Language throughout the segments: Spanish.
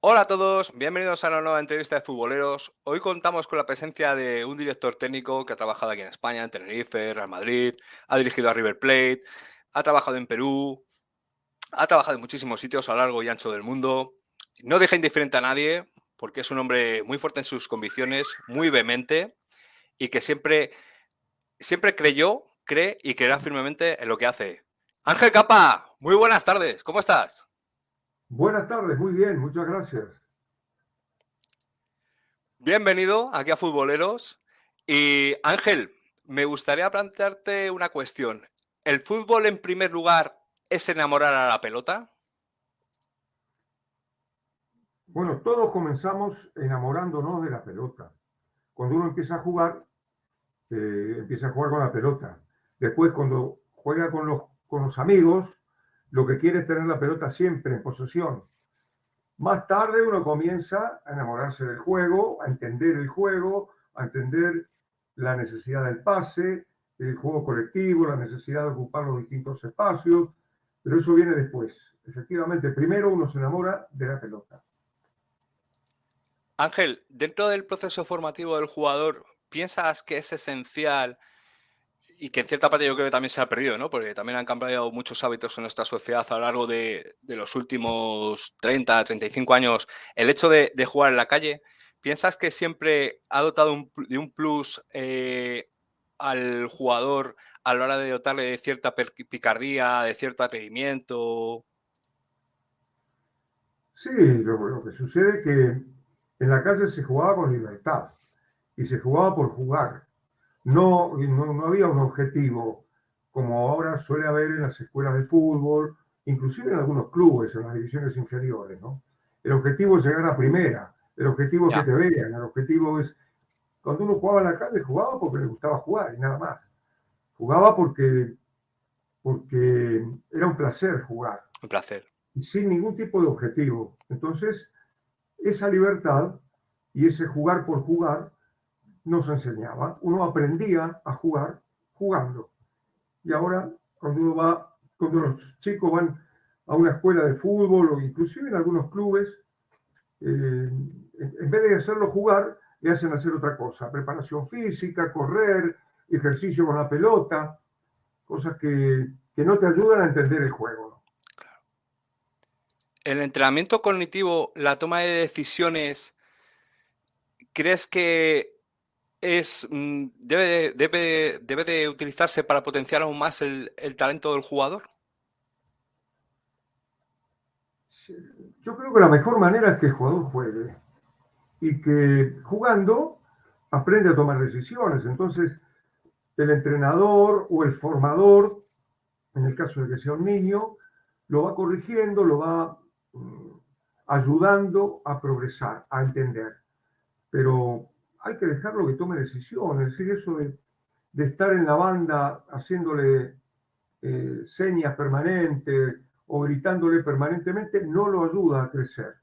Hola a todos, bienvenidos a una nueva entrevista de futboleros. Hoy contamos con la presencia de un director técnico que ha trabajado aquí en España, en Tenerife, Real Madrid, ha dirigido a River Plate, ha trabajado en Perú, ha trabajado en muchísimos sitios a lo largo y ancho del mundo. No deja indiferente a nadie porque es un hombre muy fuerte en sus convicciones, muy vehemente y que siempre creyó, cree y creerá firmemente en lo que hace. Ángel Capa, muy buenas tardes, ¿cómo estás? Buenas tardes, muy bien, muchas gracias. Bienvenido aquí a Futboleros. Y Ángel, me gustaría plantearte una cuestión. ¿El fútbol en primer lugar es enamorar a la pelota? Bueno, todos comenzamos enamorándonos de la pelota. Cuando uno empieza a jugar con la pelota. Después, cuando juega con los amigos, lo que quiere es tener la pelota siempre en posesión. Más tarde uno comienza a enamorarse del juego, a entender el juego, a entender la necesidad del pase, el juego colectivo, la necesidad de ocupar los distintos espacios, pero eso viene después. Efectivamente, primero uno se enamora de la pelota. Ángel, dentro del proceso formativo del jugador, ¿piensas que es esencial y que en cierta parte yo creo que también se ha perdido, ¿no? Porque también han cambiado muchos hábitos en nuestra sociedad a lo largo de los últimos 30, 35 años, el hecho de jugar en la calle? ¿Piensas que siempre ha dotado de un plus al jugador a la hora de dotarle de cierta picardía, de cierto atrevimiento? Sí, lo que sucede es que en la calle se jugaba con libertad y se jugaba por jugar. No había un objetivo como ahora suele haber en las escuelas de fútbol, inclusive en algunos clubes, en las divisiones inferiores, ¿no? El objetivo es llegar a primera, el objetivo es que Ya, te vean, el objetivo es, cuando uno jugaba en la calle, jugaba porque le gustaba jugar y nada más. Jugaba porque era un placer jugar un placer. y sin ningún tipo de objetivo. Entonces, esa libertad y ese jugar por jugar nos enseñaba. Uno aprendía a jugar jugando. Y ahora, cuando los chicos van a una escuela de fútbol o inclusive en algunos clubes, en vez de hacerlo jugar, le hacen hacer otra cosa, preparación física, correr, ejercicio con la pelota, cosas que no te ayudan a entender el juego, ¿no? El entrenamiento cognitivo, la toma de decisiones, ¿crees que debe de utilizarse para potenciar aún más el talento del jugador? Yo creo que la mejor manera es que el jugador juegue y que jugando aprende a tomar decisiones. Entonces, el entrenador o el formador, en el caso de que sea un niño, lo va corrigiendo, lo va ayudando a progresar, a entender. Pero hay que dejarlo que tome decisiones, es decir, eso de estar en la banda haciéndole señas permanentes o gritándole permanentemente, no lo ayuda a crecer.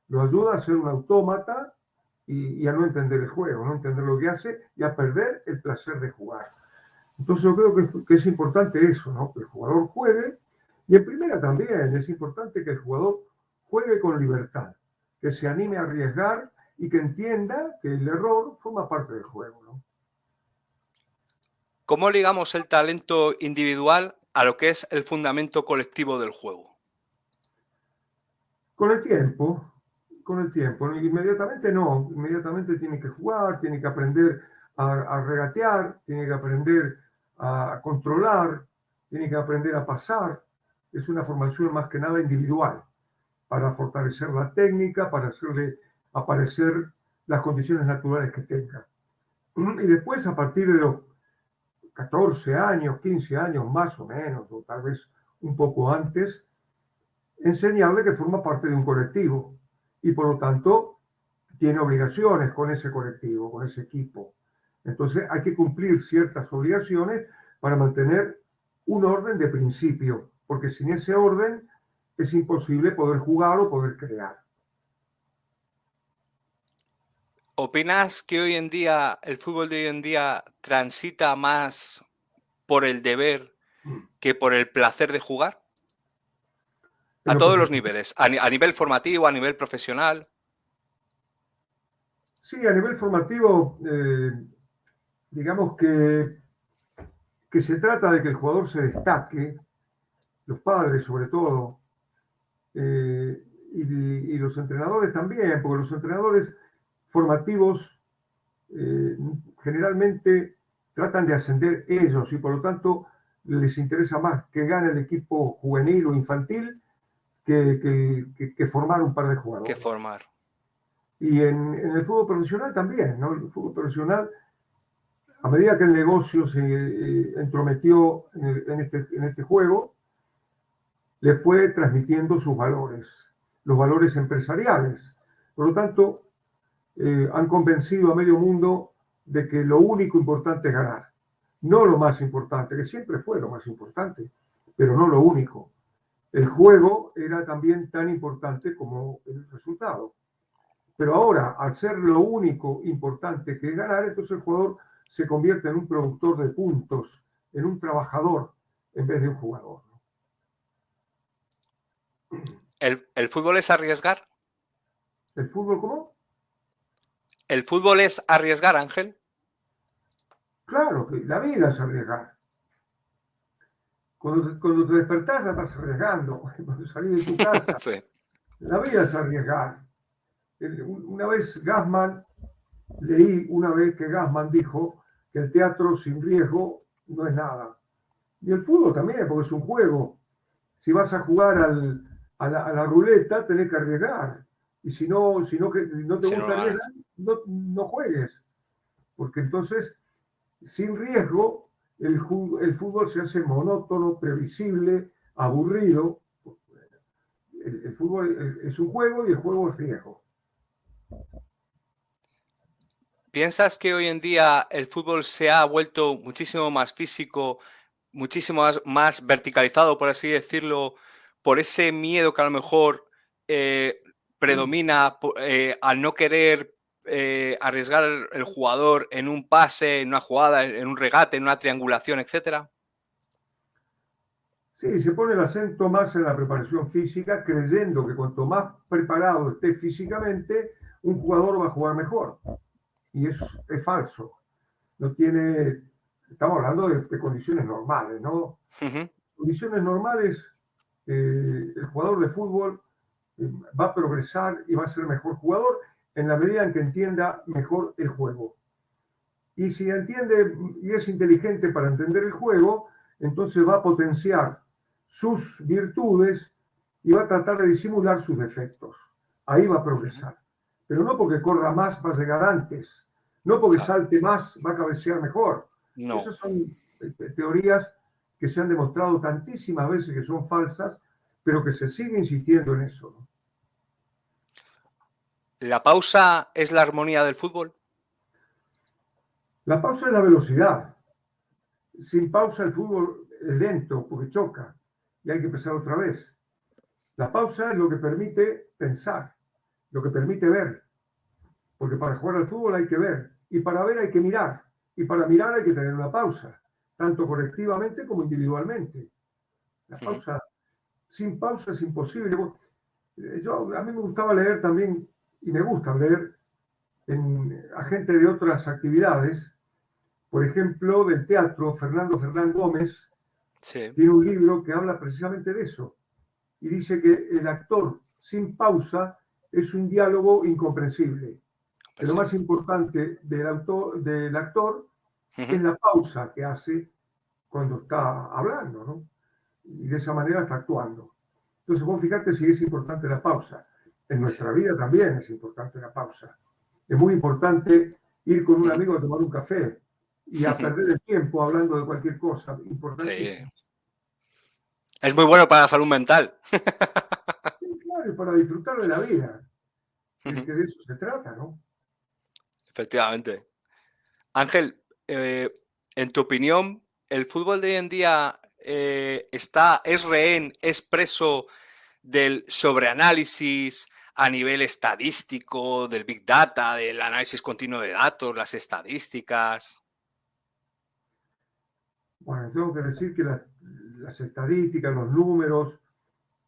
Lo ayuda a ser un autómata y a no entender el juego, no entender lo que hace y a perder el placer de jugar. Entonces yo creo que es importante eso, ¿no? Que el jugador juegue y en primera también es importante que el jugador juegue con libertad, que se anime a arriesgar y que entienda que el error forma parte del juego, ¿no? ¿Cómo ligamos el talento individual a lo que es el fundamento colectivo del juego? Con el tiempo, con el tiempo, ¿no? Inmediatamente no, inmediatamente tiene que jugar, tiene que aprender a regatear, tiene que aprender a controlar, tiene que aprender a pasar. Es una formación más que nada individual, para fortalecer la técnica, para hacerle aparecer las condiciones naturales que tenga. Y después, a partir de los 14 años, 15 años más o menos, o tal vez un poco antes, enseñarle que forma parte de un colectivo y por lo tanto tiene obligaciones con ese colectivo, con ese equipo. Entonces hay que cumplir ciertas obligaciones para mantener un orden de principio, porque sin ese orden es imposible poder jugar o poder crear. ¿Opinas que hoy en día el fútbol de hoy en día transita más por el deber que por el placer de jugar? en A lo todos los profesional. niveles, a nivel formativo, a nivel profesional. Sí, a nivel formativo, digamos que se trata de que el jugador se destaque, los padres sobre todo, y los entrenadores también, porque los entrenadores formativos eh, generalmente tratan de ascender ellos y por lo tanto les interesa más que gane el equipo juvenil o infantil que formar un par de Que jugadores. formar. Y en el fútbol profesional también, ¿no? El fútbol profesional, a medida que el negocio se entrometió en este juego, le fue transmitiendo sus valores, los valores empresariales. Por lo tanto, han convencido a medio mundo de que lo único importante es ganar. No lo más importante, que siempre fue lo más importante, pero no lo único. El juego era también tan importante como el resultado. Pero ahora, al ser lo único importante que es ganar, entonces el jugador se convierte en un productor de puntos, en un trabajador en vez de un jugador. ¿El fútbol es arriesgar? ¿El fútbol cómo? ¿El fútbol es arriesgar, Ángel? Claro, que la vida es arriesgar. Cuando te despertás ya estás arriesgando. Cuando salís de tu casa, Sí. la vida es arriesgar. Una vez Gassman, leí una vez que Gassman dijo que el teatro sin riesgo no es nada. Y el fútbol también, porque es un juego. Si vas a jugar a la ruleta, tenés que arriesgar. Y si no, que no te Si no gusta lo arriesgar, ganas. no juegues. Porque entonces, sin riesgo, el fútbol se hace monótono, previsible, aburrido. El fútbol es un juego y el juego es riesgo. ¿Piensas que hoy en día el fútbol se ha vuelto muchísimo más físico, muchísimo más verticalizado, por así decirlo, por ese miedo que a lo mejor predomina al no querer arriesgar el jugador en un pase, en una jugada, en un regate, en una triangulación, etcétera? Sí, se pone el acento más en la preparación física, creyendo que cuanto más preparado esté físicamente, un jugador va a jugar mejor. Y es falso. No tiene, estamos hablando de condiciones normales, ¿no? Ujú. Condiciones normales, el jugador de fútbol va a progresar y va a ser mejor jugador en la medida en que entienda mejor el juego. Y si entiende y es inteligente para entender el juego, entonces va a potenciar sus virtudes y va a tratar de disimular sus defectos. Ahí va a progresar. Pero no porque corra más va a llegar antes, no porque Claro. salte más va a cabecear mejor. No. Esas son teorías que se han demostrado tantísimas veces que son falsas, pero que se sigue insistiendo en eso, ¿no? ¿La pausa es la armonía del fútbol? La pausa es la velocidad. Sin pausa el fútbol es lento porque choca y hay que empezar otra vez. La pausa es lo que permite pensar, lo que permite ver, porque para jugar al fútbol hay que ver y para ver hay que mirar y para mirar hay que tener una pausa, tanto colectivamente como individualmente. La Ujú. pausa, sin pausa es imposible. A mí me gustaba leer también y me gusta leer a gente de otras actividades, por ejemplo, del teatro, Fernando Fernán Gómez Sí. tiene un libro que habla precisamente de eso y dice que el actor sin pausa es un diálogo incomprensible. Que Pues lo sí. más importante del actor es Ujú. la pausa que hace cuando está hablando, ¿no? Y de esa manera está actuando. Entonces vos fíjate si es importante la pausa. En Sí. nuestra vida también es importante la pausa. Es muy importante ir con un Ujú. amigo a tomar un café y a perder el tiempo hablando de cualquier cosa. Sí. Importantísimo. Es muy bueno para la salud mental. Sí, claro, y para disfrutar de la vida, Ujú. que de eso se trata, ¿no? Efectivamente. Ángel, en tu opinión, ¿el fútbol de hoy en día es rehén, es preso del sobreanálisis a nivel estadístico, del Big Data, del análisis continuo de datos, las estadísticas? Bueno, tengo que decir que las estadísticas, los números,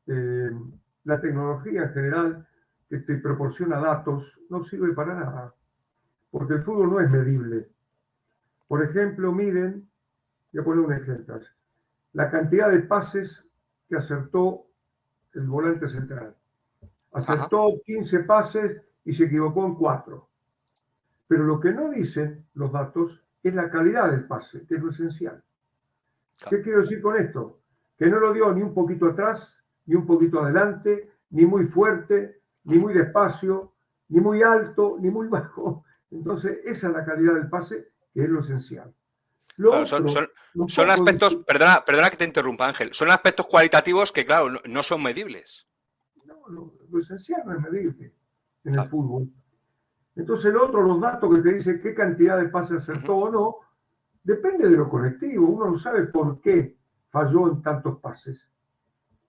eh, la tecnología en general que te proporciona datos no sirve para nada, porque el fútbol no es medible. Por ejemplo, miden, voy a poner un ejemplo, la cantidad de pases que acertó el volante central. Ajá. Acertó 15 pases y se equivocó en 4. Pero lo que no dicen los datos es la calidad del pase, que es lo esencial. Claro. ¿Qué quiero decir con esto? Que no lo dio ni un poquito atrás, ni un poquito adelante, ni muy fuerte, ni muy despacio, ni muy alto, ni muy bajo. Entonces, esa es la calidad del pase, que es lo esencial. Lo Claro, otro, lo son poco aspectos, dice, perdona que te interrumpa, Ángel, son aspectos cualitativos que, claro, no son medibles. no, lo esencial no es medible en el Claro. fútbol. Entonces, lo otro, los datos que te dicen qué cantidad de pases acertó Ujú. o no, depende de lo colectivo. Uno no sabe por qué falló en tantos pases.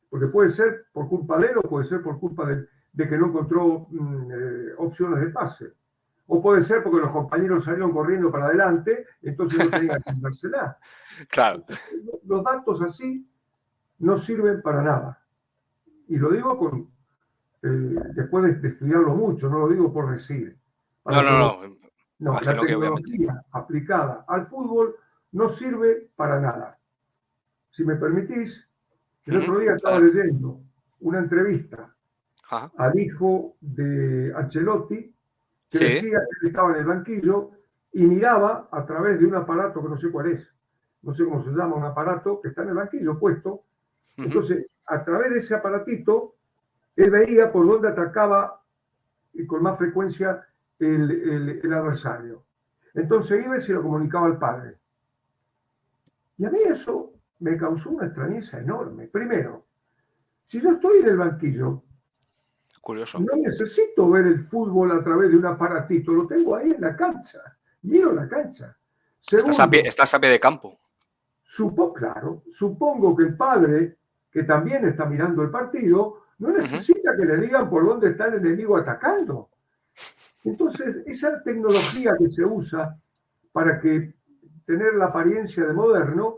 Porque puede ser por culpa de él o puede ser por culpa de que no encontró opciones de pase. O puede ser porque los compañeros salieron corriendo para adelante, entonces no tenían que dársela. Claro. Entonces, los datos así no sirven para nada. Y lo digo después de estudiarlo mucho, no lo digo por decir. No, Para no, que no. no, la Imagino que obviamente. tecnología aplicada al fútbol no sirve para nada. Si me permitís, el Ujú. otro día estaba Adelante. leyendo una entrevista Ajá. al hijo de Ancelotti, que Sí. decía que él estaba en el banquillo y miraba a través de un aparato que no sé cuál es, no sé cómo se llama, un aparato que está en el banquillo puesto. Ujú. Entonces, a través de ese aparatito, él veía por dónde atacaba y con más frecuencia el adversario. Entonces iba y se lo comunicaba al padre. Y a mí eso me causó una extrañeza enorme. Primero, si yo estoy en el banquillo, Curioso. no necesito ver el fútbol a través de un aparatito, lo tengo ahí en la cancha, miro la cancha. Segundo, Estás a pie de campo. claro, supongo que el padre, que también está mirando el partido, no Ujú. necesita que le digan por dónde está el enemigo atacando. Entonces, esa tecnología que se usa para que tener la apariencia de moderno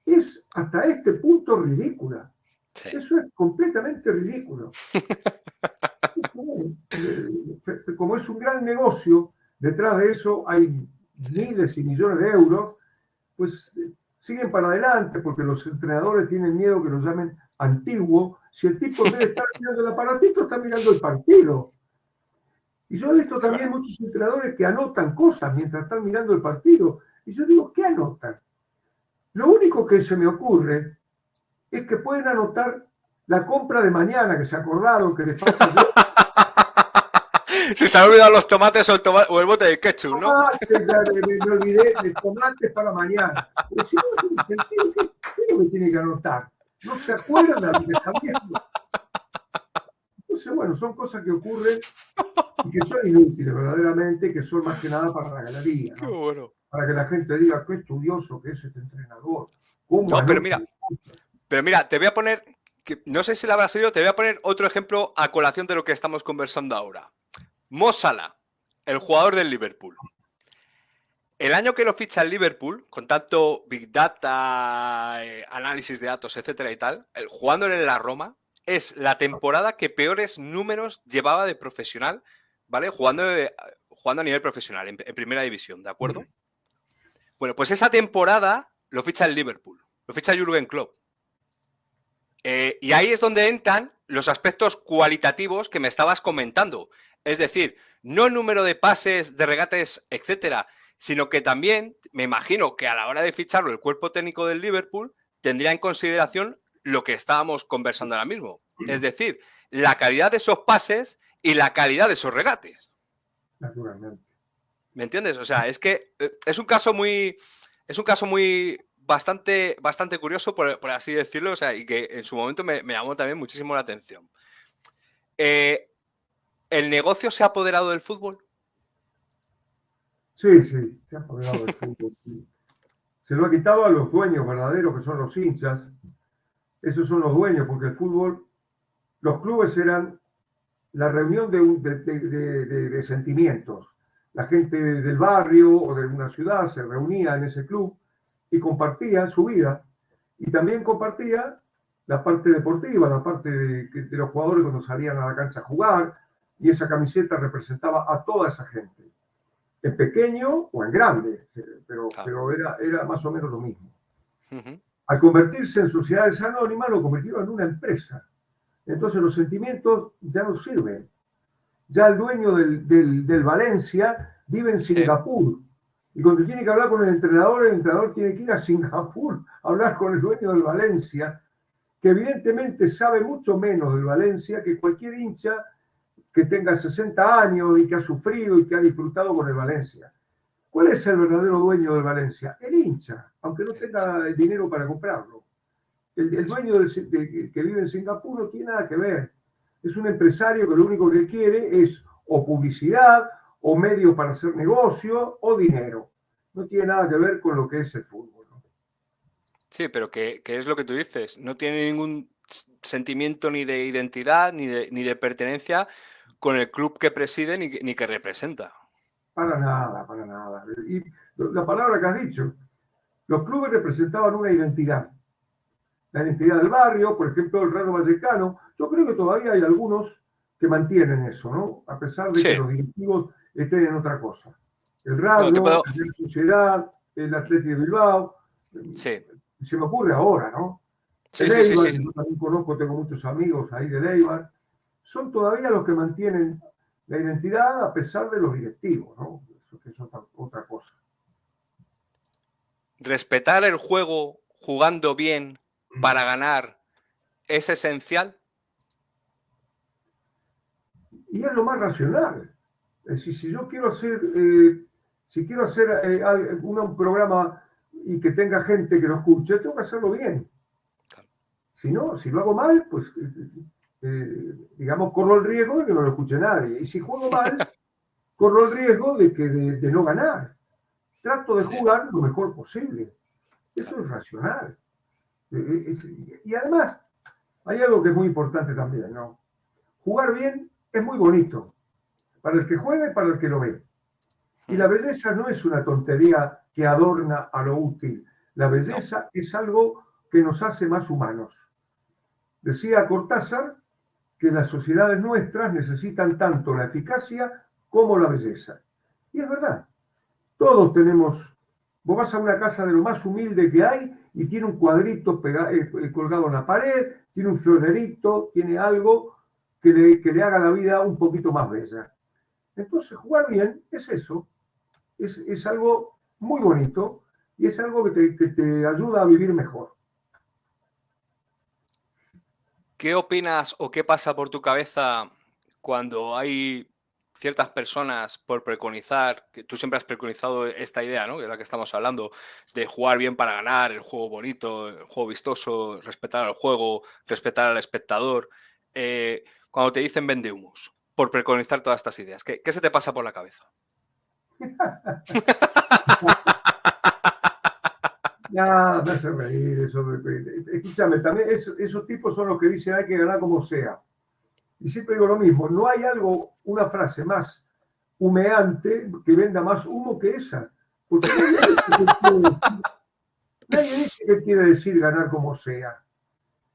es hasta este punto ridícula. Sí. Eso es completamente ridículo. Como es un gran negocio, detrás de eso hay Sí. miles y millones de euros, pues siguen para adelante porque los entrenadores tienen miedo que lo llamen antiguo. Si el tipo en vez de estar mirando el aparatito, está mirando el partido. Y yo he visto Es también verdad. muchos entrenadores que anotan cosas mientras están mirando el partido. Y yo digo, ¿qué anotan? Lo único que se me ocurre es que pueden anotar la compra de mañana, que se acordaron que les falta Si se han olvidado los tomates o el bote de ketchup, ¿no? tomates, ya me olvidé de tomates para mañana. Pero si no tiene sentido, ¿qué es lo que tiene que anotar? No se acuerda de lo que está viendo. Entonces, bueno, son cosas que ocurren y que son inútiles verdaderamente, que son más que nada para la galería, Qué ¿no? bueno. Para que la gente diga qué estudioso que es este entrenador, cómo No, anota. pero mira, te voy a poner, no sé si la habrás oído, te voy a poner otro ejemplo a colación de lo que estamos conversando ahora. Mo Salah, el jugador del Liverpool. El año que lo ficha el Liverpool, con tanto Big Data, análisis de datos, etcétera y tal, jugando en la Roma, es la temporada que peores números llevaba de profesional, ¿vale? Jugando a nivel profesional, en primera división, ¿de acuerdo? Bueno, pues esa temporada lo ficha el Liverpool, lo ficha Jürgen Klopp. Y ahí es donde entran los aspectos cualitativos que me estabas comentando. Es decir, no el número de pases, de regates, etcétera, sino que también me imagino que a la hora de ficharlo el cuerpo técnico del Liverpool tendría en consideración lo que estábamos conversando ahora mismo. Es decir, la calidad de esos pases y la calidad de esos regates. Naturalmente. ¿Me entiendes? O sea, es que es un caso muy. Es un caso muy. Bastante curioso, por así decirlo, o sea, y que en su momento me llamó también muchísimo la atención. ¿El negocio se ha apoderado del fútbol? Sí, sí, se ha apoderado del fútbol. Sí. Se lo ha quitado a los dueños verdaderos, que son los hinchas. Esos son los dueños, porque el fútbol, los clubes eran la reunión de sentimientos. La gente del barrio o de una ciudad se reunía en ese club y compartía su vida y también compartía la parte deportiva, la parte de los jugadores cuando salían a la cancha a jugar, y esa camiseta representaba a toda esa gente, en pequeño o en grande, pero era más o menos lo mismo. Al convertirse en sociedades anónimas, lo convirtieron en una empresa. Entonces los sentimientos ya no sirven. Ya el dueño del Valencia vive en Singapur. Sí. Y cuando tiene que hablar con el entrenador tiene que ir a Singapur a hablar con el dueño del Valencia, que evidentemente sabe mucho menos del Valencia que cualquier hincha que tenga 60 años y que ha sufrido y que ha disfrutado con el Valencia. ¿Cuál es el verdadero dueño del Valencia? El hincha, aunque no tenga el dinero para comprarlo. El dueño que vive en Singapur no tiene nada que ver. Es un empresario que lo único que quiere es o publicidad, o medios para hacer negocio, o dinero. No tiene nada que ver con lo que es el fútbol, ¿no? Sí, pero que es lo que tú dices. No tiene ningún sentimiento ni de identidad, ni de pertenencia con el club que preside ni que representa. Para nada, para nada. Y la palabra que has dicho, los clubes representaban una identidad. La identidad del barrio, por ejemplo, el Rayo Vallecano. Yo creo que todavía hay algunos que mantienen eso, ¿no? A pesar de que los directivos estén en otra cosa. El Rayo, la Sociedad, el Athletic de Bilbao. Sí. Se me ocurre ahora, ¿no? Sí, el Eibar, sí. Yo también conozco, tengo muchos amigos ahí del Eibar. Son todavía los que mantienen la identidad a pesar de los directivos, ¿no? Eso es otra cosa. Respetar el juego jugando bien para ganar es esencial. Y es lo más racional. Es decir, si yo quiero hacer, un programa y que tenga gente que lo escuche, tengo que hacerlo bien. Si no, si lo hago mal, pues, digamos, corro el riesgo de que no lo escuche nadie. Y si juego mal, corro el riesgo de no ganar. Trato de jugar lo mejor posible. Eso es racional. Y además, hay algo que es muy importante también, ¿no? Jugar bien es muy bonito. Para el que juega y para el que lo ve. Y la belleza no es una tontería que adorna a lo útil. La belleza es algo que nos hace más humanos. Decía Cortázar que las sociedades nuestras necesitan tanto la eficacia como la belleza. Y es verdad. Todos tenemos... Vos vas a una casa de lo más humilde que hay y tiene un cuadrito colgado en la pared, tiene un florerito, tiene algo que le haga la vida un poquito más bella. Entonces, jugar bien es eso. Es algo muy bonito y es algo que te ayuda a vivir mejor. ¿Qué opinas o qué pasa por tu cabeza cuando hay ciertas personas por preconizar, que tú siempre has preconizado esta idea, ¿no? De la que estamos hablando, de jugar bien para ganar, el juego bonito, el juego vistoso, respetar al juego, respetar al espectador, cuando te dicen vendehumos, por preconizar todas estas ideas, ¿qué se te pasa por la cabeza? Ya, me hace reír eso. Escúchame, también esos tipos son los que dicen hay que ganar como sea. Y siempre digo lo mismo, no hay una frase más humeante que venda más humo que esa. Porque nadie dice que quiere decir ganar como sea.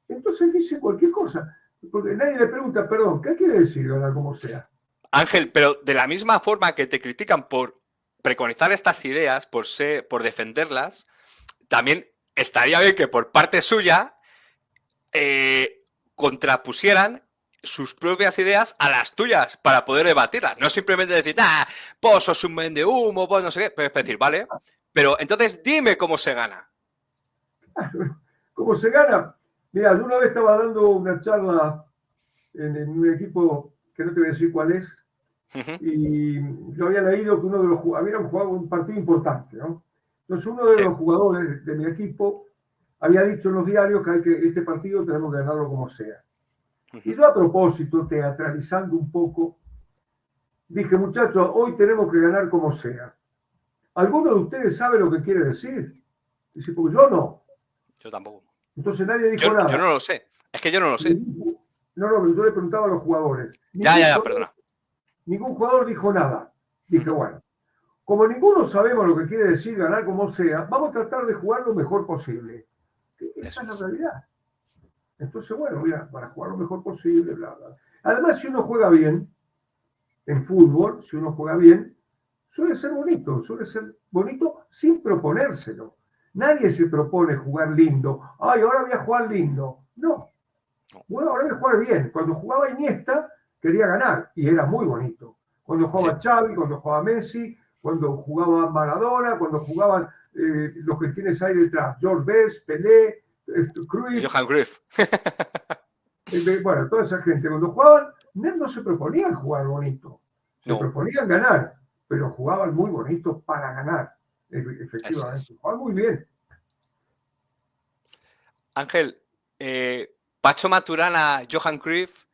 Entonces dice cualquier cosa. Porque nadie le pregunta, perdón, ¿qué quiere decir ganar como sea? Ángel, pero de la misma forma que te critican por preconizar estas ideas, por defenderlas, también estaría bien que por parte suya contrapusieran sus propias ideas a las tuyas para poder debatirlas. No simplemente decir, pues sos un vendehumo, pues no sé qué. Pero es decir, vale, pero entonces dime cómo se gana. ¿Cómo se gana? Mira, yo una vez estaba dando una charla en un equipo que no te voy a decir cuál es, y yo había leído que uno de los jugadores, habían jugado un partido importante, ¿no? Entonces uno de los jugadores de mi equipo había dicho en los diarios que este partido tenemos que ganarlo como sea. Y yo a propósito, teatralizando un poco, dije, muchachos, hoy tenemos que ganar como sea. ¿Alguno de ustedes sabe lo que quiere decir? Dice, pues yo no. Yo tampoco. Entonces nadie dijo nada. Yo no lo sé. Es que yo no lo sé. No, yo le preguntaba a los jugadores. Perdona. Ningún jugador dijo nada. Dije, bueno, como ninguno sabemos lo que quiere decir ganar como sea, vamos a tratar de jugar lo mejor posible. Esa es la realidad. Entonces, bueno, mira, para jugar lo mejor posible, bla, bla. Además, si uno juega bien en fútbol, si uno juega bien, suele ser bonito sin proponérselo. Nadie se propone jugar lindo. Ay, ahora voy a jugar lindo. No, bueno, ahora voy a jugar bien. Cuando jugaba Iniesta, quería ganar y era muy bonito. Cuando Sí. jugaba Xavi, cuando jugaba Messi, cuando jugaba Maradona, cuando jugaban los que tienes ahí detrás, George Best, Pelé, Cruyff, Johan Cruyff. bueno, toda esa gente, cuando jugaban, no se proponían jugar bonito, se No, proponían ganar, pero jugaban muy bonito para ganar, eso es. efectivamente, jugaban muy bien. Ángel, Pacho Maturana, Johan Cruyff,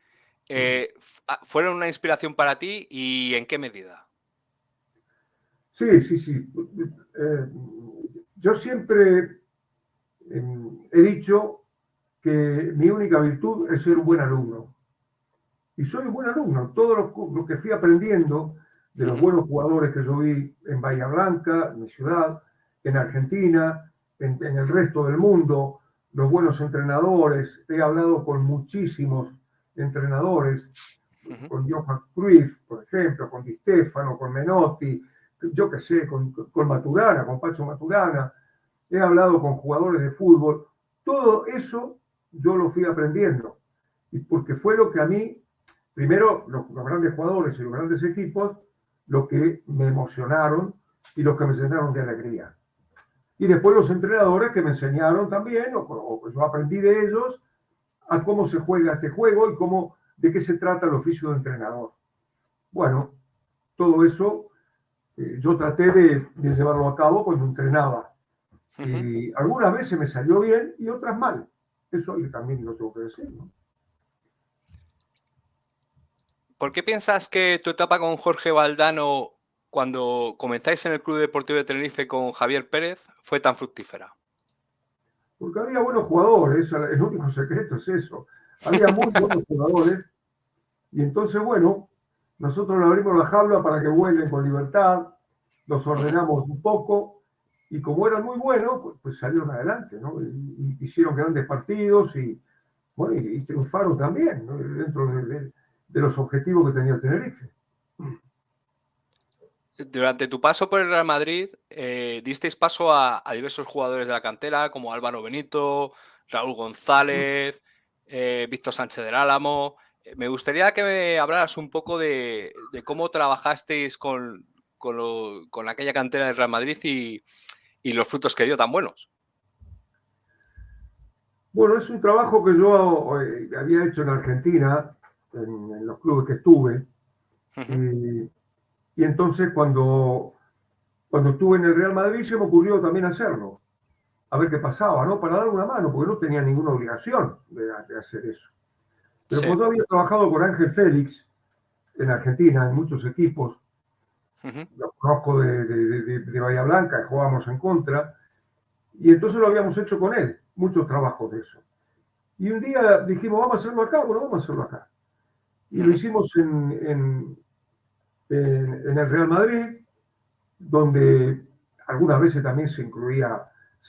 ¿fueron una inspiración para ti y en qué medida? Sí, sí, sí. Yo siempre he dicho que mi única virtud es ser un buen alumno. Y soy un buen alumno. Todo lo que fui aprendiendo de los buenos jugadores que yo vi en Bahía Blanca, en mi ciudad, en Argentina, en el resto del mundo, los buenos entrenadores. He hablado con muchísimos entrenadores, con Johan Cruyff, por ejemplo, con Di Stefano, con Menotti, yo qué sé, con Maturana, con Pacho Maturana. He hablado con jugadores de fútbol. Todo eso yo lo fui aprendiendo. Y porque fue lo que a mí, primero, los grandes jugadores y los grandes equipos, lo que me emocionaron y los que me llenaron de alegría. Y después los entrenadores que me enseñaron también, o yo aprendí de ellos, a cómo se juega este juego y cómo, de qué se trata el oficio de entrenador. Bueno, todo eso yo traté de llevarlo a cabo cuando entrenaba. Y algunas veces me salió bien y otras mal. Eso también lo tengo que decir, ¿no? ¿Por qué piensas que tu etapa con Jorge Valdano, cuando comenzáis en el Club Deportivo de Tenerife con Javier Pérez, fue tan fructífera? Porque había buenos jugadores, el único secreto es eso. Había muy buenos jugadores y entonces, bueno, nosotros le abrimos la jaula para que vuelen con libertad, los ordenamos un poco y como eran muy buenos, pues salieron adelante, ¿no? Y hicieron grandes partidos y, bueno, y triunfaron también, ¿no? Dentro de los objetivos que tenía Tenerife. Durante tu paso por el Real Madrid, disteis paso a diversos jugadores de la cantera, como Álvaro Benito, Raúl González, Víctor Sánchez del Álamo. Me gustaría que me hablaras un poco de cómo trabajasteis con aquella cantera del Real Madrid y los frutos que dio tan buenos. Bueno, es un trabajo que yo había hecho en Argentina, en los clubes que estuve, y, y entonces cuando estuve en el Real Madrid se me ocurrió también hacerlo, a ver qué pasaba, ¿no? Para dar una mano, porque no tenía ninguna obligación de hacer eso. Pero Sí. como yo había trabajado con Ángel Félix en Argentina, en muchos equipos, lo conozco de Bahía Blanca, jugábamos en contra, y entonces lo habíamos hecho con él, muchos trabajos de eso. Y un día dijimos, vamos a hacerlo acá, bueno, vamos a hacerlo acá. Y lo hicimos en el Real Madrid, donde algunas veces también se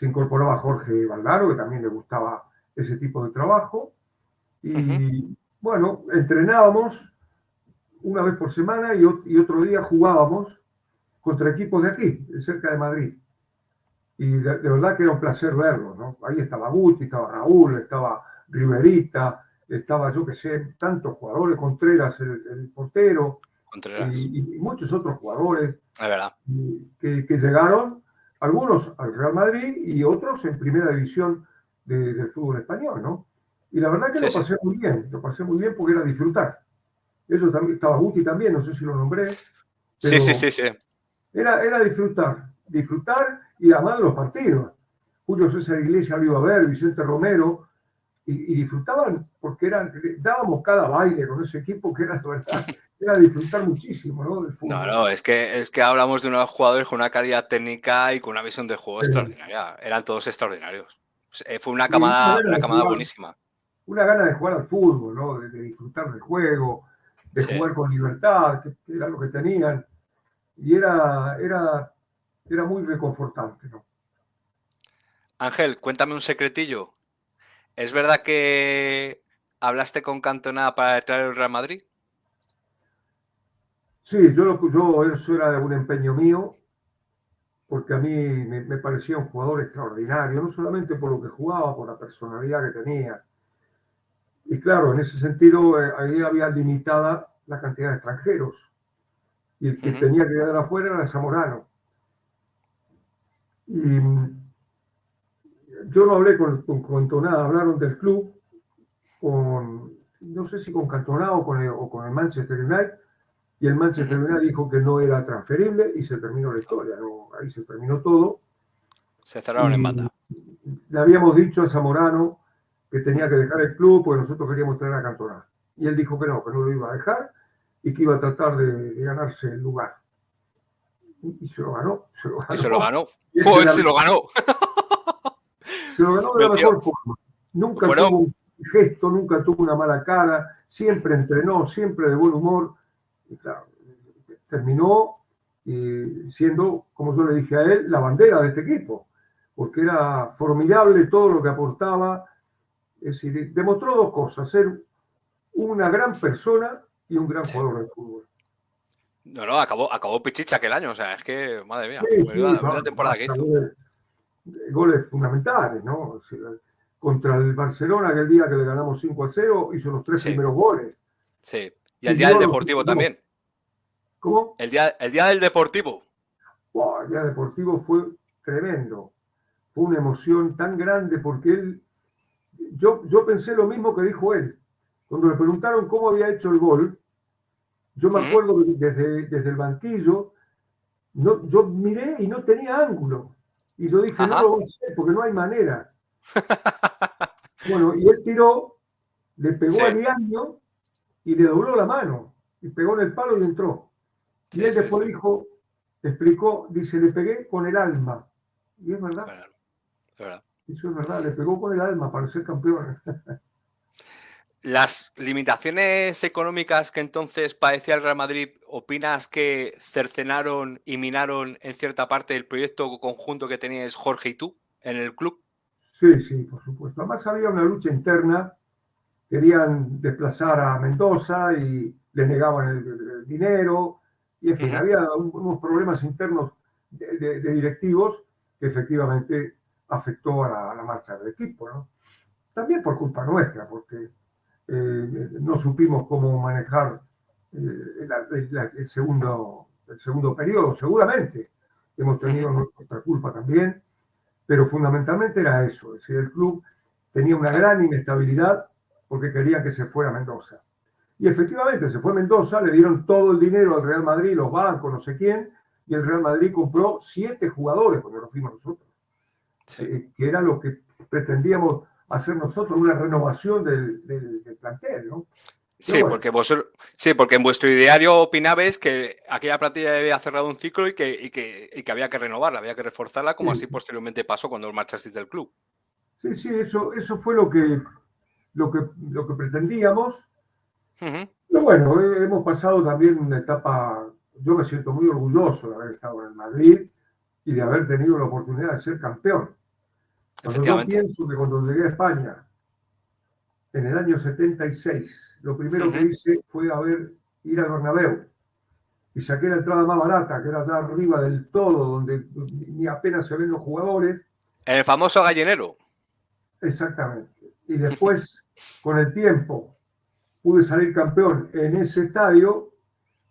incorporaba Jorge Valdano, que también le gustaba ese tipo de trabajo. Y bueno, entrenábamos una vez por semana y otro día jugábamos contra equipos de aquí, cerca de Madrid. Y de verdad que era un placer verlos, ¿no? Ahí estaba Guti, estaba Raúl, estaba Riverita, estaba, yo que sé, tantos jugadores, Contreras, el portero, Contreras. y muchos otros jugadores Es verdad. que llegaron, algunos al Real Madrid y otros en primera división del fútbol español, ¿no? Y la verdad que Sí, sí. lo pasé muy bien porque era disfrutar. Eso también, estaba Guti también, no sé si lo nombré, Sí, sí, pero sí, sí. era disfrutar y amar los partidos. Julio César Iglesias lo iba a ver, Vicente Romero, y disfrutaban porque dábamos cada baile con ese equipo que era, la verdad, era disfrutar muchísimo, ¿no? Del No, fútbol. no, es que hablamos de unos jugadores con una calidad técnica y con una visión de juego extraordinaria. Eran todos extraordinarios. Fue una Y camada, una camada buenísima. una gana de jugar al fútbol, ¿no? De disfrutar del juego, de Sí. jugar con libertad, que era lo que tenían. Y era muy reconfortante, ¿no? Ángel, cuéntame un secretillo. ¿Es verdad que hablaste con Cantona para traer el Real Madrid? Sí, eso era un empeño mío, porque a mí me parecía un jugador extraordinario, no solamente por lo que jugaba, por la personalidad que tenía. Y claro, en ese sentido, ahí había limitada la cantidad de extranjeros. Y el que tenía que quedar afuera era Zamorano. Y yo no hablé con Cantona, hablaron del club, no sé si con Cantona o con el Manchester United, y el Manchester United dijo que no era transferible y se terminó la historia, ¿no? Ahí se terminó todo. Se cerraron en Y banda. le habíamos dicho a Zamorano que tenía que dejar el club porque nosotros queríamos traer a Cantona. Y él dijo que no lo iba a dejar y que iba a tratar de ganarse el lugar. Y se lo ganó, se lo Y se lo ganó. ganó. Y ¡Joder, se lo ganó! se lo ganó de la Metió. mejor forma. Nunca Fueron. tuvo un gesto, nunca tuvo una mala cara, siempre entrenó, siempre de buen humor. Y claro, terminó siendo, como yo le dije a él, la bandera de este equipo, porque era formidable todo lo que aportaba. Es decir, demostró dos cosas, ser una gran persona y un gran Sí. jugador de fútbol. No, acabó Pichicha aquel año. O sea, es que, madre mía, Sí, menuda temporada que hizo. goles fundamentales, ¿no? O sea, contra el Barcelona, aquel día que le ganamos 5-0, hizo los tres Sí, primeros goles. sí. Y el día del Siguió los Deportivo dos. también. ¿Cómo? El día del Deportivo. Wow, el día deportivo fue tremendo. Fue una emoción tan grande porque yo pensé lo mismo que dijo él. Cuando le preguntaron cómo había hecho el gol, yo me acuerdo que desde el banquillo, yo miré y no tenía ángulo. Y yo dije, no Ajá. lo voy a hacer porque no hay manera. Bueno, y él tiró, le pegó a Sí, Liaño y le dobló la mano. Y pegó en el palo y entró. Y sí, él sí, después sí. dijo, explicó, dice, le pegué con el alma. Y es Es verdad, verdad, es verdad. eso es verdad, le pegó con el alma para ser campeón. Las limitaciones económicas que entonces padecía el Real Madrid, ¿opinas que cercenaron y minaron en cierta parte el proyecto conjunto que teníais Jorge y tú en el club? Sí, sí, por supuesto. Además había una lucha interna, querían desplazar a Mendoza y le negaban el dinero, y en fin, había unos problemas internos de directivos que efectivamente afectó a la marcha del equipo, ¿no? También por culpa nuestra, porque no supimos cómo manejar el segundo periodo, seguramente. Hemos tenido nuestra culpa también, pero fundamentalmente era eso, es decir, el club tenía una Claro. gran inestabilidad porque querían que se fuera Mendoza. Y efectivamente se fue Mendoza, le dieron todo el dinero al Real Madrid, los bancos, no sé quién, y el Real Madrid compró 7 jugadores cuando nos fuimos nosotros, Sí. que era lo que pretendíamos hacer nosotros, una renovación del plantel, ¿no? Pero Sí, bueno, porque en vuestro ideario opinabais que aquella plantilla había cerrado un ciclo y que había que renovarla, había que reforzarla, como así sí, posteriormente pasó cuando marchasteis del club. sí, sí, eso fue lo que pretendíamos. Ujú. Pero bueno, hemos pasado también una etapa, yo me siento muy orgulloso de haber estado en el Madrid y de haber tenido la oportunidad de ser campeón. Cuando yo Efectivamente. pienso que cuando llegué a España en el año 76, lo primero que Ujú. hice fue ir al Bernabéu y saqué la entrada más barata, que era allá arriba del todo, donde ni apenas se ven los jugadores. En el famoso gallinero. Exactamente. Y después, con el tiempo, pude salir campeón en ese estadio,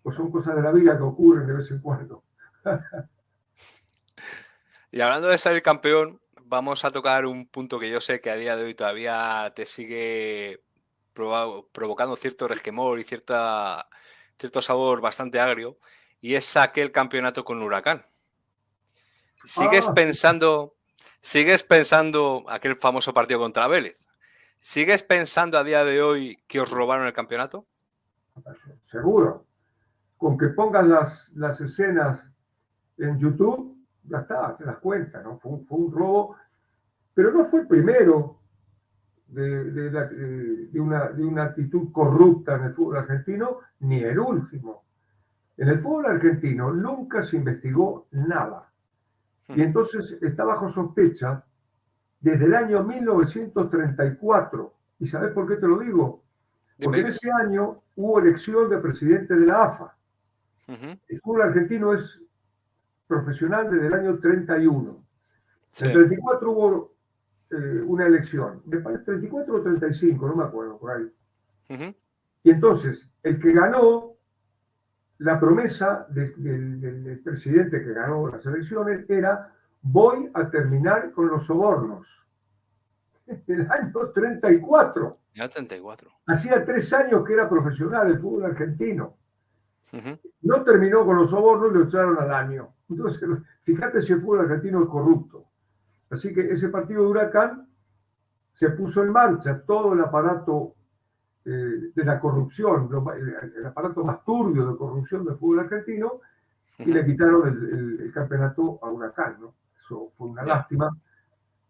pues son cosas de la vida que ocurren de vez en cuando. Y hablando de salir campeón, vamos a tocar un punto que yo sé que a día de hoy todavía te sigue provocando cierto resquemor y cierto sabor bastante agrio, y es aquel campeonato con Huracán. ¿Sigues Ah, sí, pensando, sigues pensando aquel famoso partido contra Vélez? ¿Sigues pensando a día de hoy que os robaron el campeonato? seguro. Con que pongas las escenas en YouTube, ya está, te das cuenta, ¿no? Fue un robo, pero no fue el primero de una actitud corrupta en el fútbol argentino, ni el último. En el fútbol argentino nunca se investigó nada. Y Ujú. entonces está bajo sospecha desde el año 1934. ¿Y sabes por qué te lo digo? Porque en ese año hubo elección de presidente de la AFA. El fútbol argentino es profesional desde el año 31. En el 34 hubo una elección. Me parece 34 o 35, no me acuerdo, por ahí. Y entonces, el que ganó, la promesa del presidente que ganó las elecciones era: voy a terminar con los sobornos. El año 34. Ya 34. Hacía 3 años que era profesional el fútbol argentino. No terminó con los sobornos y lo echaron al año. Entonces, fíjate si el fútbol argentino es corrupto. Así que ese partido de Huracán se puso en marcha todo el aparato de la corrupción, el aparato más turbio de corrupción del fútbol argentino, y le quitaron el campeonato a Huracán, ¿no? Eso fue una lástima,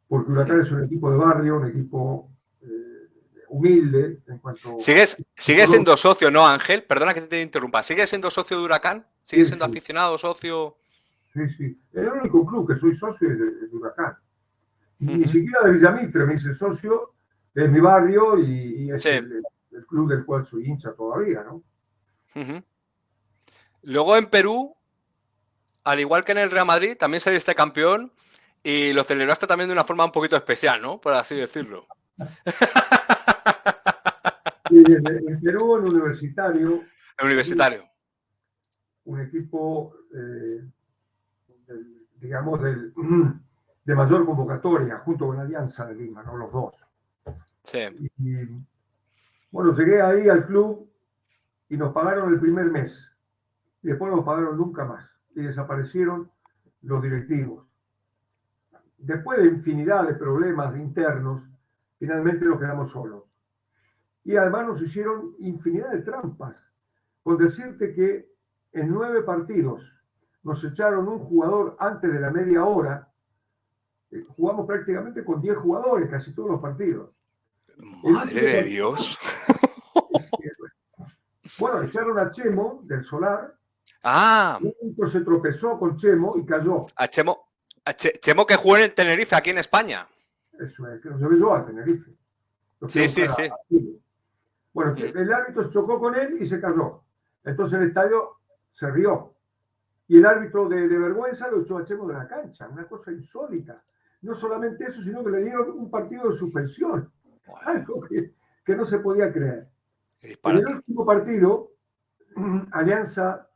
porque Huracán es un equipo de barrio, un equipo humilde en cuanto... ¿Sigues siendo socio, no, Ángel? Perdona que te interrumpa. ¿Sigues siendo socio de Huracán? ¿Sigues siendo aficionado, socio? Sí. El único club que soy socio es de Huracán. Ni siquiera de Villamitre me hice socio, es mi barrio y es el club del cual soy hincha todavía, ¿no? Luego en Perú, al igual que en el Real Madrid, también saliste campeón y lo celebraste también de una forma un poquito especial, ¿no? Por así decirlo. Sí, en Perú, en Universitario. El Universitario. Un equipo, digamos, de mayor convocatoria, junto con Alianza de Lima, ¿no? Los dos. Sí. Y, bueno, llegué ahí al club y nos pagaron el primer mes. Y después no nos pagaron nunca más. Y desaparecieron los directivos. Después de infinidad de problemas internos, finalmente nos quedamos solos. Y además nos hicieron infinidad de trampas, con decirte que en 9 partidos nos echaron un jugador antes de la media hora. Jugamos prácticamente con 10 jugadores, casi todos los partidos. Madre de Dios. Bueno, echaron a Chemo del Solar. Ah. Se tropezó con Chemo y cayó. A Chemo que jugó en el Tenerife, aquí en España. Eso es, que nos llevé yo al Tenerife. Sí. Bueno, el árbitro se chocó con él y se cayó. Entonces el estadio se rió. Y el árbitro de vergüenza lo echó a Chemo de la cancha. Una cosa insólita. No solamente eso, sino que le dieron un partido de suspensión. Bueno. Algo que no se podía creer. En el último partido, Alianza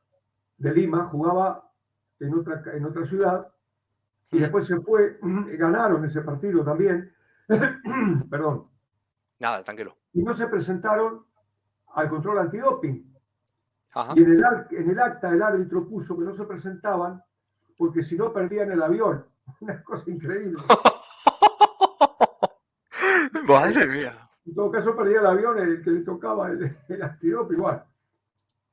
de Lima jugaba en otra ciudad y después se fue, ganaron ese partido también. Perdón. Nada, tranquilo. Y no se presentaron al control antidoping. Ajá. Y en el acta el árbitro puso que no se presentaban porque si no perdían el avión. Una cosa increíble. Madre mía. En todo caso perdía el avión el que le tocaba el antidoping igual.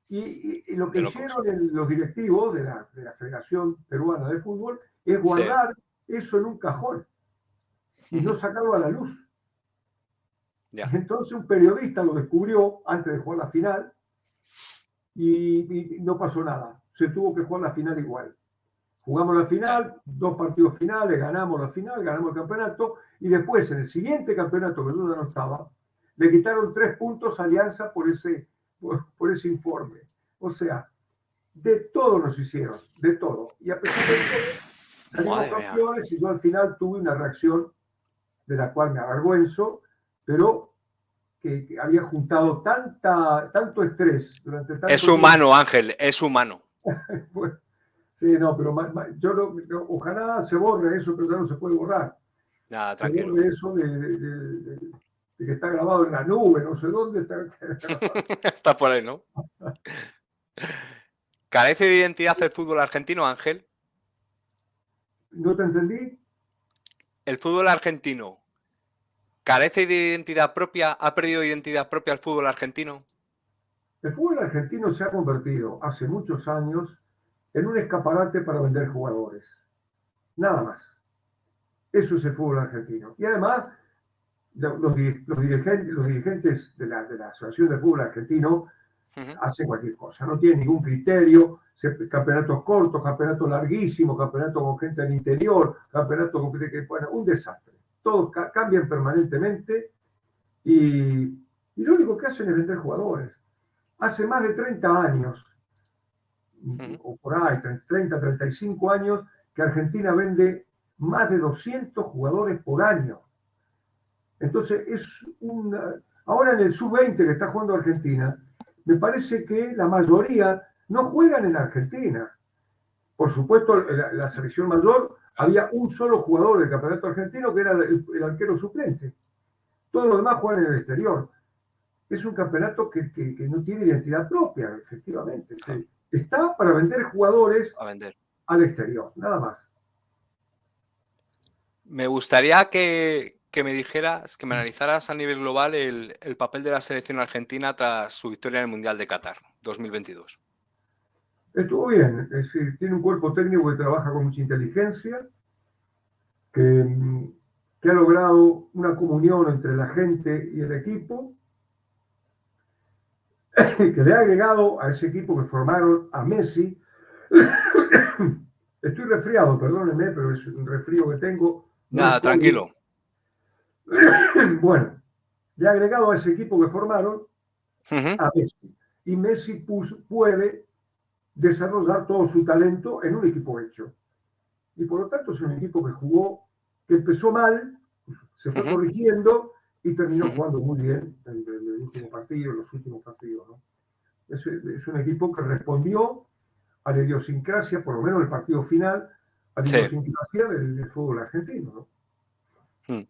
Y lo que hicieron los directivos de la Federación Peruana de Fútbol es guardar eso en un cajón y no sacarlo a la luz. Entonces un periodista lo descubrió antes de jugar la final y no pasó nada. Se tuvo que jugar la final igual. Jugamos la final, 2 partidos finales, ganamos la final, ganamos el campeonato y después en el siguiente campeonato, que yo no estaba, le quitaron 3 puntos a Alianza por ese informe. O sea, de todo nos hicieron, de todo. Y a pesar de eso, salimos campeones y yo al final tuve una reacción de la cual me avergüenzo, pero que había juntado tanto estrés durante tanto tiempo. Humano, Ángel, es humano. Pues, sí, no, pero ojalá se borre eso, pero ya no se puede borrar. Nada, tranquilo. Se borre eso de que está grabado en la nube, no sé dónde está. Está por ahí, ¿no? ¿Carece de identidad el fútbol argentino, Ángel? ¿No te entendí? El fútbol argentino, ¿carece de identidad propia? ¿Ha perdido identidad propia el fútbol argentino? El fútbol argentino se ha convertido hace muchos años en un escaparate para vender jugadores. Nada más. Eso es el fútbol argentino. Y además, los dirigentes de la Asociación de Fútbol Argentino hacen cualquier cosa. No tienen ningún criterio. Campeonatos cortos, campeonatos larguísimos, campeonatos con gente del interior, campeonatos con gente que... Bueno, un desastre. todos cambian permanentemente y lo único que hacen es vender jugadores. Hace más de 30 años, o por ahí, 30, 35 años, que Argentina vende más de 200 jugadores por año. Entonces, ahora en el sub-20 que está jugando Argentina, me parece que la mayoría no juegan en Argentina. Por supuesto, la selección mayor había un solo jugador del campeonato argentino que era el arquero suplente. Todos los demás juegan en el exterior. Es un campeonato que no tiene identidad propia, efectivamente. Está para vender jugadores al exterior, nada más. Me gustaría que me dijeras, que me analizaras a nivel global el papel de la selección argentina tras su victoria en el Mundial de Qatar 2022. Estuvo bien, es decir, tiene un cuerpo técnico que trabaja con mucha inteligencia, que ha logrado una comunión entre la gente y el equipo, que le ha agregado a ese equipo que formaron a Messi. Estoy resfriado, perdónenme, pero es un resfrío que tengo. Nada, tranquilo. Bueno, le ha agregado a ese equipo que formaron a Messi. Y Messi puede desarrollar todo su talento en un equipo hecho. Y por lo tanto es un equipo que empezó mal, se fue corrigiendo y terminó jugando muy bien en el último partido, en los últimos partidos, ¿no? Es un equipo que respondió a la idiosincrasia, por lo menos en el partido final, a la idiosincrasia del fútbol argentino, ¿no?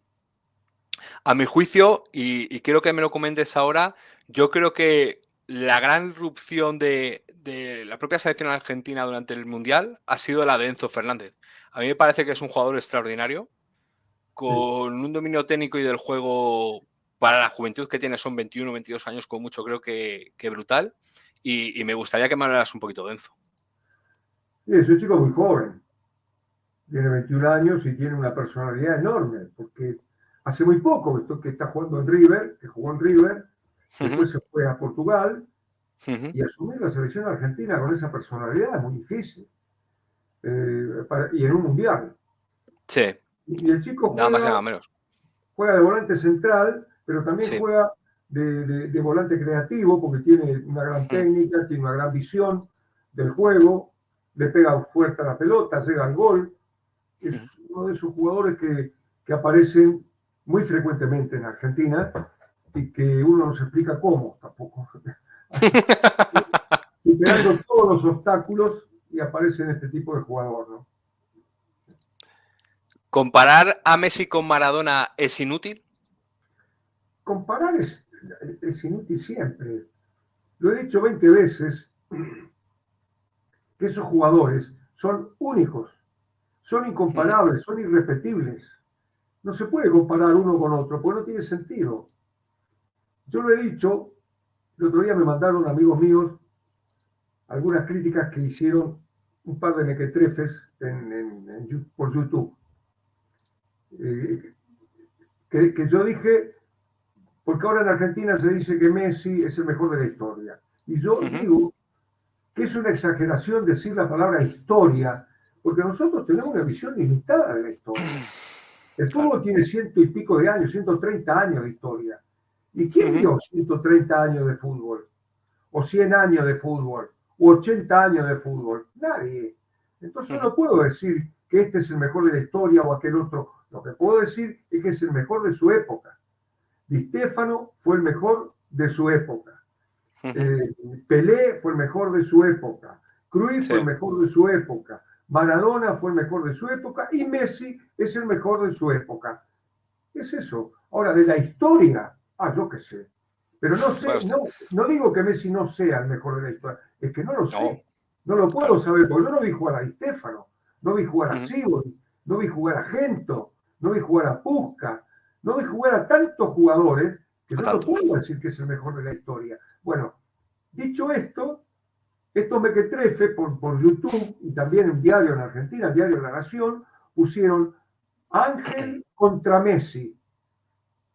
A mi juicio, y quiero que me lo comentes ahora, yo creo que la gran irrupción de la propia selección argentina durante el Mundial ha sido la de Enzo Fernández. A mí me parece que es un jugador extraordinario, con un dominio técnico y del juego para la juventud que tiene, son 21 o 22 años con mucho, creo que brutal. Y me gustaría que me hablaras un poquito de Enzo. Sí, es un chico muy joven, tiene 21 años y tiene una personalidad enorme, porque hace muy poco que está jugando en River, que jugó en River, después se fue a Portugal, y asumir la selección argentina con esa personalidad es muy difícil. Y en un mundial. Sí. Y el chico nada más y nada menos. Juega de volante central, pero también juega de volante creativo, porque tiene una gran técnica, tiene una gran visión del juego, le pega fuerte a la pelota, llega al gol. Es uno de esos jugadores que aparecen muy frecuentemente en Argentina y que uno no se explica cómo tampoco. Superando todos los obstáculos y aparecen este tipo de jugador, ¿no? ¿Comparar a Messi con Maradona es inútil? Comparar es inútil siempre. Lo he dicho 20 veces, que esos jugadores son únicos, son incomparables, son irrepetibles. No se puede comparar uno con otro, porque no tiene sentido. Yo lo he dicho, el otro día me mandaron amigos míos algunas críticas que hicieron un par de mequetrefes por YouTube. Que yo dije, porque ahora en Argentina se dice que Messi es el mejor de la historia. Y yo digo que es una exageración decir la palabra historia, porque nosotros tenemos una visión limitada de la historia. El fútbol tiene 100 y pico de años, 130 años de historia. ¿Y quién vio 130 años de fútbol? ¿O 100 años de fútbol? ¿O 80 años de fútbol? Nadie. Entonces no puedo decir que este es el mejor de la historia o aquel otro. Lo que puedo decir es que es el mejor de su época. Di Stéfano fue el mejor de su época. Pelé fue el mejor de su época. Cruyff fue el mejor de su época. Maradona fue el mejor de su época y Messi es el mejor de su época. ¿Qué es eso? Ahora, de la historia, yo qué sé. Pero no sé, no digo que Messi no sea el mejor de la historia, es que no lo sé. No lo puedo saber, porque yo no vi jugar a Di Stéfano, no vi jugar a Sívori, no vi jugar a Gento, no vi jugar a Puska, no vi jugar a tantos jugadores que yo no puedo decir que es el mejor de la historia. Bueno, dicho esto, estos mequetrefes por YouTube y también en diario en Argentina, el diario La Nación, pusieron Ángel contra Messi.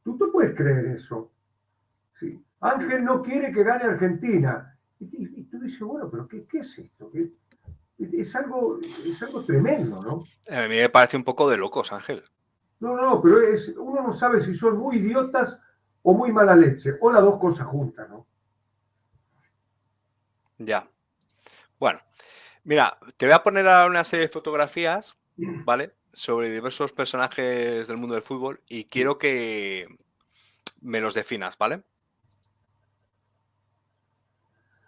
¿Tú te puedes creer eso? Sí. Ángel no quiere que gane Argentina. Y tú dices, bueno, pero ¿qué es esto? Es algo tremendo, ¿no? A mí me parece un poco de locos, Ángel. No, pero uno no sabe si son muy idiotas o muy mala leche, o las dos cosas juntas, ¿no? Ya. Bueno, mira, te voy a poner ahora una serie de fotografías, ¿vale? Sobre diversos personajes del mundo del fútbol y quiero que me los definas, ¿vale?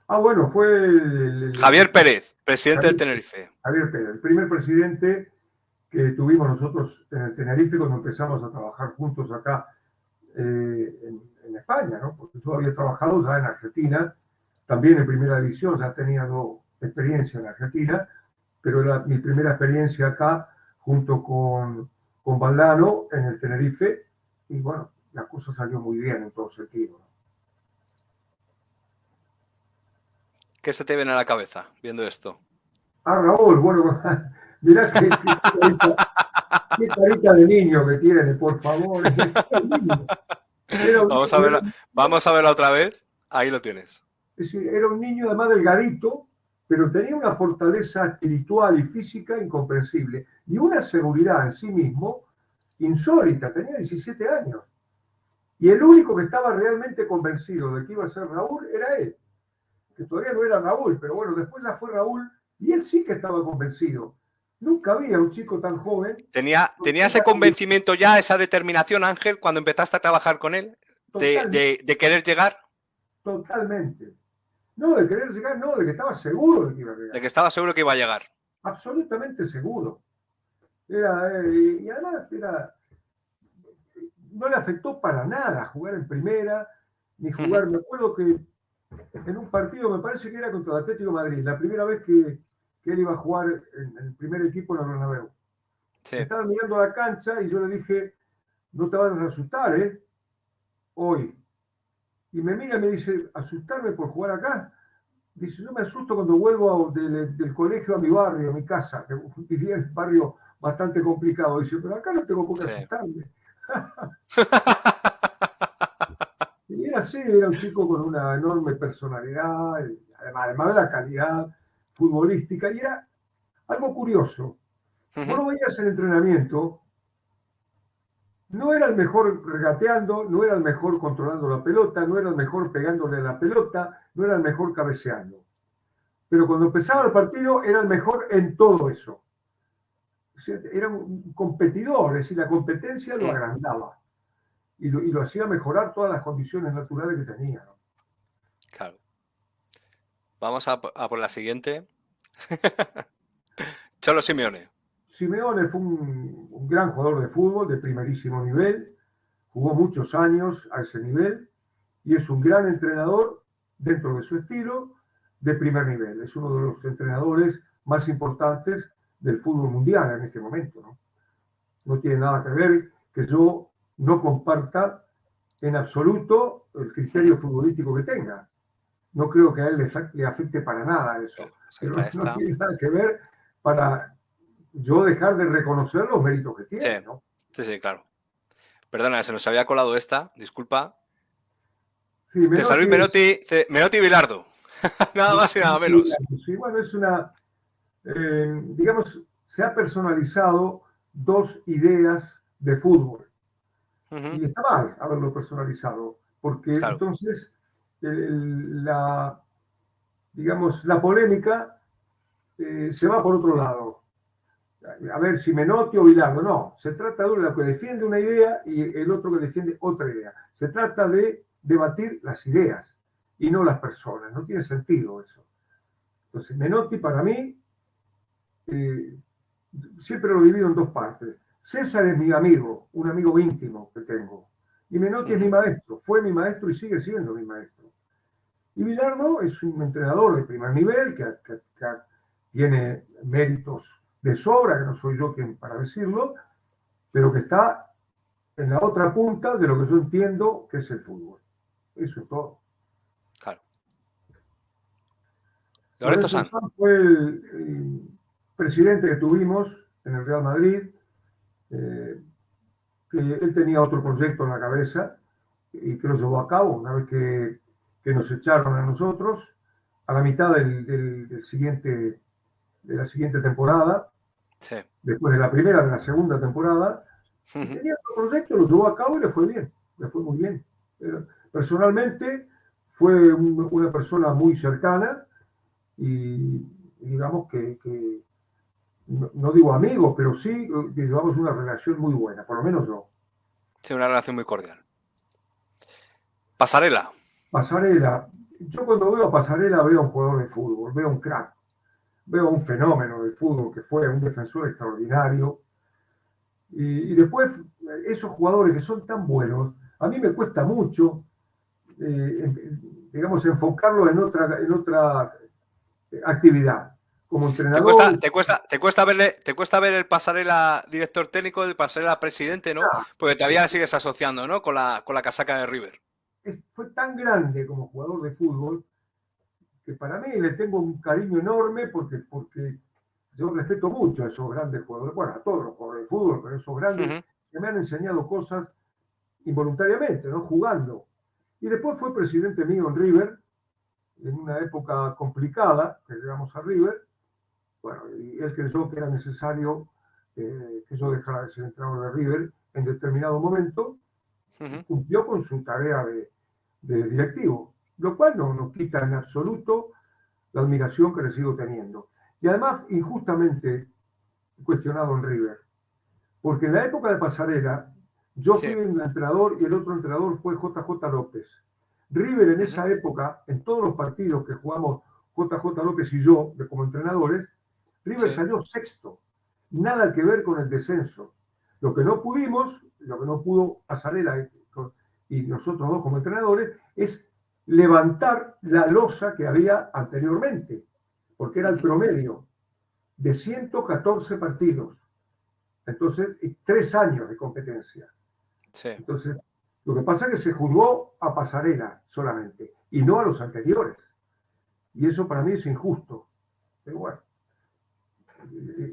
Bueno, fue Javier Pérez, presidente del Javier, Tenerife. Javier Pérez, el primer presidente que tuvimos nosotros en el Tenerife cuando empezamos a trabajar juntos acá en España, ¿no? Porque yo había trabajado ya en Argentina, también en primera división, ya tenía experiencia en Argentina, pero era mi primera experiencia acá junto con Valdano en el Tenerife, y bueno, la cosa salió muy bien en todo sentido, ¿no? ¿Qué se te viene a la cabeza viendo esto? Raúl, bueno, mirá qué carita de niño que tiene, por favor. Era un Vamos a niño, verla, vamos a verla otra vez. Ahí lo tienes. es decir, era un niño además delgadito, pero tenía una fortaleza espiritual y física incomprensible y una seguridad en sí mismo insólita. Tenía 17 años. Y el único que estaba realmente convencido de que iba a ser Raúl era él, que todavía no era Raúl, pero bueno, después ya fue Raúl y él sí que estaba convencido. Nunca había un chico tan joven. Tenía ese convencimiento ya, esa determinación, Ángel, cuando empezaste a trabajar con él, de querer llegar. Totalmente. No de querer llegar, no, de que estaba seguro de que iba a llegar. De que estaba seguro que iba a llegar. Absolutamente seguro. Y además no le afectó para nada jugar en primera, ni jugar. Me acuerdo que en un partido, me parece que era contra el Atlético de Madrid, la primera vez que él iba a jugar en el primer equipo en el Bernabéu. Sí. Estaba mirando la cancha y yo le dije, no te vas a asustar, hoy. Y me mira y me dice, ¿asustarme por jugar acá? Dice, yo me asusto cuando vuelvo del colegio a mi barrio, a mi casa, que vivía en un barrio bastante complicado. Dice, pero acá no tengo por qué asustarme. Y era así, era un chico con una enorme personalidad, además de la calidad futbolística, y era algo curioso. Vos lo veías en entrenamiento, no era el mejor regateando, no era el mejor controlando la pelota, no era el mejor pegándole a la pelota, no era el mejor cabeceando. Pero cuando empezaba el partido era el mejor en todo eso. O sea, era un competidor, es decir, la competencia lo agrandaba y lo hacía mejorar todas las condiciones naturales que tenía, ¿no? Claro. Vamos a por la siguiente. Cholo Simeone. Simeone fue un gran jugador de fútbol de primerísimo nivel, jugó muchos años a ese nivel y es un gran entrenador dentro de su estilo de primer nivel. Es uno de los entrenadores más importantes del fútbol mundial en este momento, ¿no? No tiene nada que ver que yo no comparta en absoluto el criterio futbolístico que tenga. No creo que a él le afecte para nada eso. Pero no tiene nada que ver para yo dejar de reconocer los méritos que tiene, Sí, ¿no? sí, claro. Perdona, se nos había colado esta, disculpa. Sí, César Luis Menotti Bilardo. Nada más y nada menos. Sí, bueno, es digamos, se ha personalizado dos ideas de fútbol. Y está mal haberlo personalizado, porque claro. entonces digamos, la polémica se va por otro lado. A ver si Menotti o Bilardo, no. Se trata de uno que defiende una idea y el otro que defiende otra idea. Se trata de debatir las ideas y no las personas. No tiene sentido eso. Entonces, Menotti para mí, siempre lo divido en dos partes. César es mi amigo, un amigo íntimo que tengo. Y Menotti es mi maestro, fue mi maestro y sigue siendo mi maestro. Y Bilardo es un entrenador de primer nivel que tiene méritos de sobra, que no soy yo quien para decirlo, pero que está en la otra punta de lo que yo entiendo que es el fútbol. Eso es todo. Claro. Lorenzo Sanz fue el presidente que tuvimos en el Real Madrid, que él tenía otro proyecto en la cabeza y que lo llevó a cabo una vez que nos echaron a nosotros a la mitad de la siguiente temporada, sí. después de la primera, de la segunda temporada, Y tenía otro proyecto, lo llevó a cabo y le fue bien, le fue muy bien. Personalmente fue una persona muy cercana y digamos que no digo amigo, pero sí que llevamos una relación muy buena, por lo menos yo. Sí, una relación muy cordial. Pasarela. Pasarela, yo cuando veo a Pasarela veo a un jugador de fútbol, veo a un crack, veo a un fenómeno del fútbol que fue un defensor extraordinario. Y después, esos jugadores que son tan buenos, a mí me cuesta mucho, digamos, enfocarlo en otra actividad. Como ¿Te cuesta, entrenador, te cuesta, te cuesta ver el Pasarela director técnico, el Pasarela presidente, ¿no? Porque todavía sigues asociando, ¿no? Con la casaca de River. fue tan grande como jugador de fútbol que para mí le tengo un cariño enorme porque yo respeto mucho a esos grandes jugadores, bueno, a todos los jugadores de fútbol, pero esos grandes que me han enseñado cosas involuntariamente, ¿no? Jugando. Y después fue presidente mío en River, en una época complicada, que llegamos a River, bueno, y él creyó que era necesario que yo dejara de ser entrenador de River en determinado momento, y cumplió con su tarea de directivo, lo cual no nos quita en absoluto la admiración que le sigo teniendo. Y además, injustamente cuestionado en River, porque en la época de Pasarela, yo fui un entrenador y el otro entrenador fue JJ López. River en esa época, en todos los partidos que jugamos JJ López y yo, como entrenadores, River salió sexto. Nada que ver con el descenso. Lo que no pudimos, lo que no pudo Pasarela y nosotros dos como entrenadores, es levantar la losa que había anteriormente, porque era el promedio de 114 partidos. Entonces, 3 años de competencia. Sí. Entonces, lo que pasa es que se juzgó a Pasarela solamente y no a los anteriores. Y eso para mí es injusto. Pero bueno,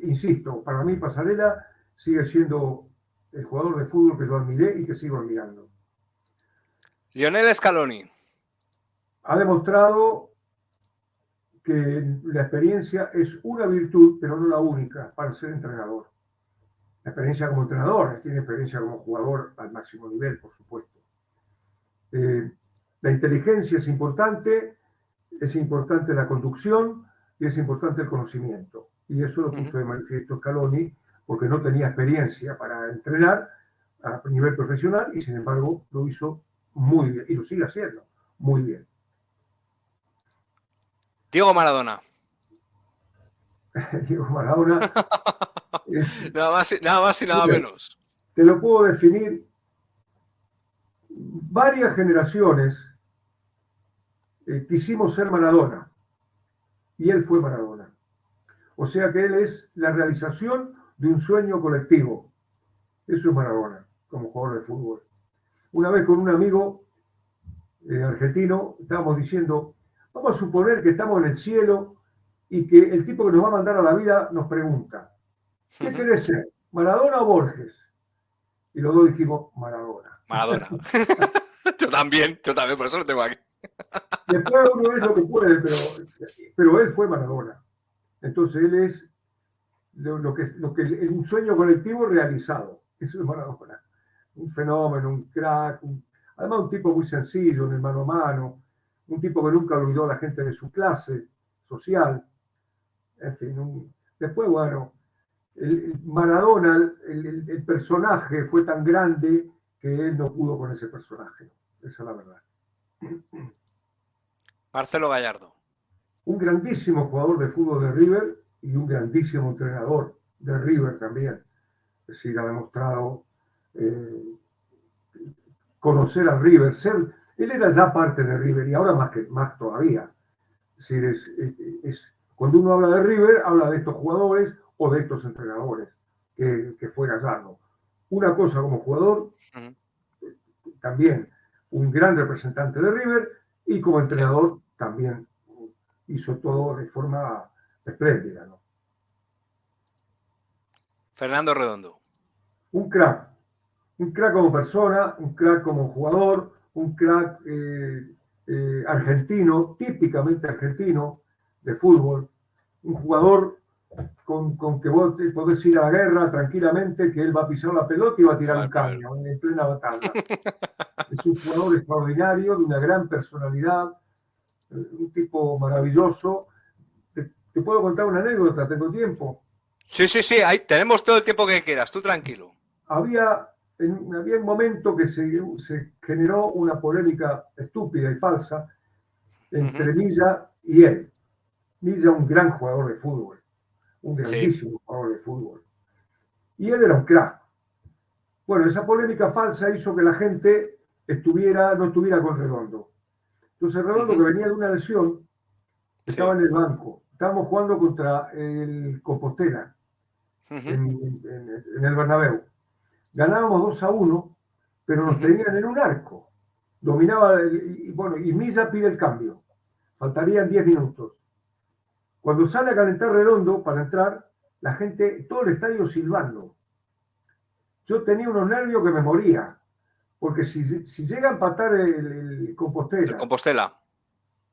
insisto, para mí Pasarela sigue siendo el jugador de fútbol que yo admiré y que sigo admirando. Lionel Scaloni. Ha demostrado que la experiencia es una virtud, pero no la única para ser entrenador. La experiencia como entrenador, tiene experiencia como jugador al máximo nivel, por supuesto. La inteligencia es importante la conducción y es importante el conocimiento. Y eso lo puso de manifiesto Scaloni porque no tenía experiencia para entrenar a nivel profesional y sin embargo lo hizo muy bien y lo sigue haciendo muy bien. Diego Maradona. Diego Maradona nada más y nada menos. Te lo puedo definir. Varias generaciones quisimos ser Maradona y él fue Maradona. O sea que él es la realización de un sueño colectivo. Eso es Maradona, como jugador de fútbol. Una vez con un amigo argentino estábamos diciendo, vamos a suponer que estamos en el cielo y que el tipo que nos va a mandar a la vida nos pregunta, ¿qué querés ser? ¿Maradona o Borges? Y los dos dijimos, Maradona. Maradona. yo también, por eso lo tengo aquí. Después uno es lo que puede, pero él fue Maradona. Entonces él es lo que un sueño colectivo realizado. Eso es Maradona. Un fenómeno, un crack, además un tipo muy sencillo en el mano a mano, un tipo que nunca olvidó a la gente de su clase social. En fin, después, bueno, Maradona, el personaje fue tan grande que él no pudo con ese personaje. Esa es la verdad. Marcelo Gallardo. Un grandísimo jugador de fútbol de River y un grandísimo entrenador de River también. Es decir, ha demostrado conocer a River. Él era ya parte de River y ahora más todavía. Es decir, cuando uno habla de River, habla de estos jugadores o de estos entrenadores que fue Gallardo. Una cosa como jugador, también un gran representante de River y como entrenador también hizo todo de forma espléndida, ¿no? Fernando Redondo. Un crack como persona, un crack como jugador, un crack argentino, típicamente argentino de fútbol, un jugador con que vos podés ir a la guerra tranquilamente, que él va a pisar la pelota y va a tirar un caño en plena batalla. Es un jugador extraordinario, de una gran personalidad, un tipo maravilloso. Te puedo contar una anécdota, tengo tiempo. Sí, ahí tenemos todo el tiempo que quieras, tú tranquilo. Había un momento que se generó una polémica estúpida y falsa entre Milla y él. Milla, un gran jugador de fútbol, un Sí. grandísimo jugador de fútbol. Y él era un crack. Bueno, esa polémica falsa hizo que la gente no estuviera con Redondo. Entonces Redondo, que venía de una lesión, estaba en el banco. Estábamos jugando contra el Compostela en el Bernabéu. Ganábamos 2-1, pero nos tenían en un arco. Dominaba, y Milla pide el cambio. Faltarían 10 minutos. Cuando sale a calentar Redondo para entrar, la gente, todo el estadio silbando. Yo tenía unos nervios que me moría, porque si llega a empatar el El Compostela Compostela.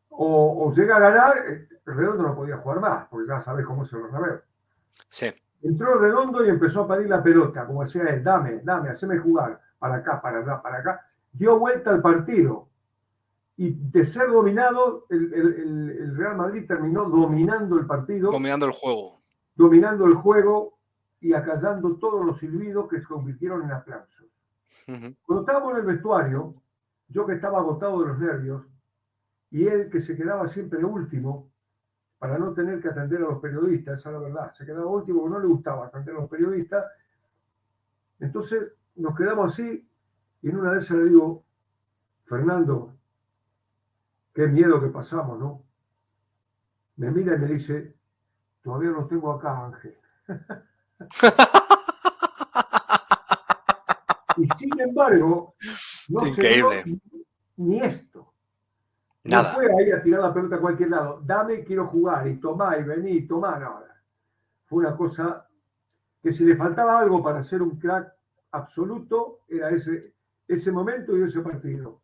o llega a ganar, Redondo no podía jugar más, porque ya sabés cómo es el Bernabéu. Sí. Entró Redondo y empezó a pedir la pelota, como decía él, dame, haceme jugar, para acá, para allá, para acá. Dio vuelta al partido. Y de ser dominado, el Real Madrid terminó dominando el partido, Dominando el juego. dominando el juego y acallando todos los silbidos que se convirtieron en aplausos. Cuando estábamos en el vestuario, yo que estaba agotado de los nervios, y él que se quedaba siempre último, para no tener que atender a los periodistas, esa es la verdad, se quedaba último porque no le gustaba atender a los periodistas. Entonces nos quedamos así, y en una de esas le digo, Fernando, qué miedo que pasamos, ¿no? Me mira y me dice, todavía no tengo acá, Ángel. Y sin embargo, no se dio Increíble. ni esto. No Nada. fue ahí a tirar la pelota a cualquier lado. Dame, quiero jugar, y tomá, y vení, y tomá. No, fue una cosa que si le faltaba algo para ser un crack absoluto, era ese momento y ese partido.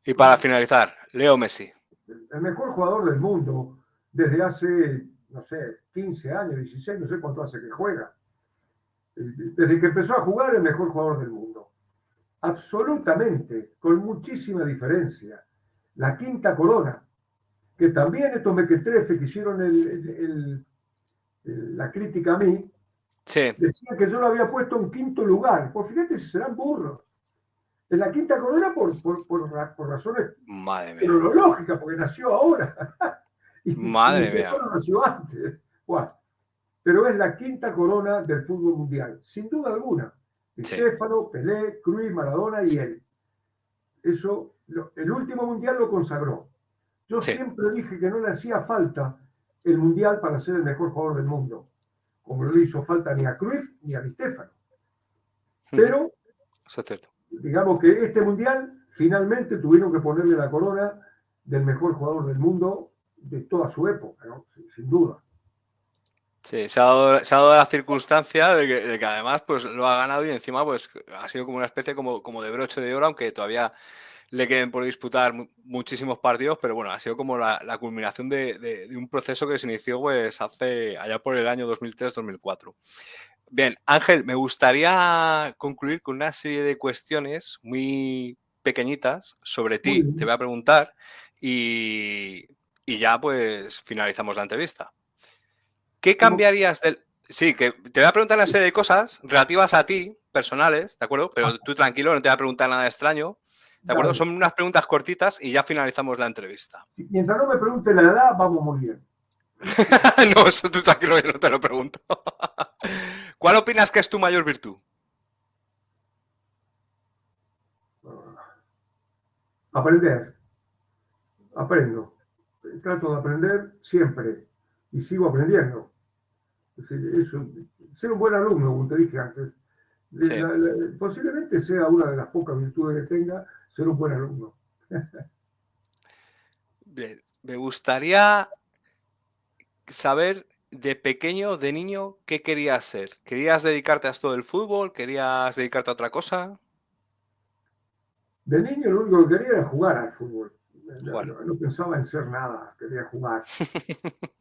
Y para finalizar, Leo Messi. El mejor jugador del mundo desde hace, no sé, 15 años, 16, no sé cuánto hace que juega. Desde que empezó a jugar, el mejor jugador del mundo. Absolutamente, con muchísima diferencia. La quinta corona, que también estos mequetrefes que hicieron la crítica a mí, Sí. decían que yo lo había puesto en quinto lugar. Pues fíjate si serán burros. En la quinta corona por razones Madre mía. cronológicas, porque nació ahora. y Madre mía. no nació antes. Bueno, pero es la quinta corona del fútbol mundial, sin duda alguna. Sí. Stéfano, Pelé, Cruyff, Maradona y él. Eso, el último mundial lo consagró. Yo siempre dije que no le hacía falta el mundial para ser el mejor jugador del mundo, como no le hizo falta ni a Cruyff ni a Di Stéfano. Pero, eso es cierto, digamos que este mundial finalmente tuvieron que ponerle la corona del mejor jugador del mundo de toda su época, ¿no? Sin duda. Sí, se ha dado la circunstancia de que además pues lo ha ganado y encima pues ha sido como una especie como de broche de oro, aunque todavía le queden por disputar muchísimos partidos, pero bueno, ha sido como la culminación de un proceso que se inició pues allá por el año 2003-2004. Bien, Ángel, me gustaría concluir con una serie de cuestiones muy pequeñitas sobre ti. Te voy a preguntar y ya pues finalizamos la entrevista. ¿Qué cambiarías del...? Sí, que te voy a preguntar una serie de cosas relativas a ti, personales, ¿de acuerdo? Pero tú tranquilo, no te voy a preguntar nada extraño, ¿de acuerdo? Son unas preguntas cortitas y ya finalizamos la entrevista. Mientras no me pregunte la edad, vamos muy bien. No, eso tú tranquilo, yo no te lo pregunto. ¿Cuál opinas que es tu mayor virtud? Aprender. Aprendo. Trato de aprender siempre y sigo aprendiendo. Eso, ser un buen alumno, como te dije antes. Sí. Posiblemente sea una de las pocas virtudes que tenga ser un buen alumno. Bien, me gustaría saber de pequeño, de niño, ¿qué querías ser? ¿Querías dedicarte a esto del fútbol? ¿Querías dedicarte a otra cosa? De niño lo único que quería era jugar al fútbol. Bueno. No pensaba en ser nada, quería jugar.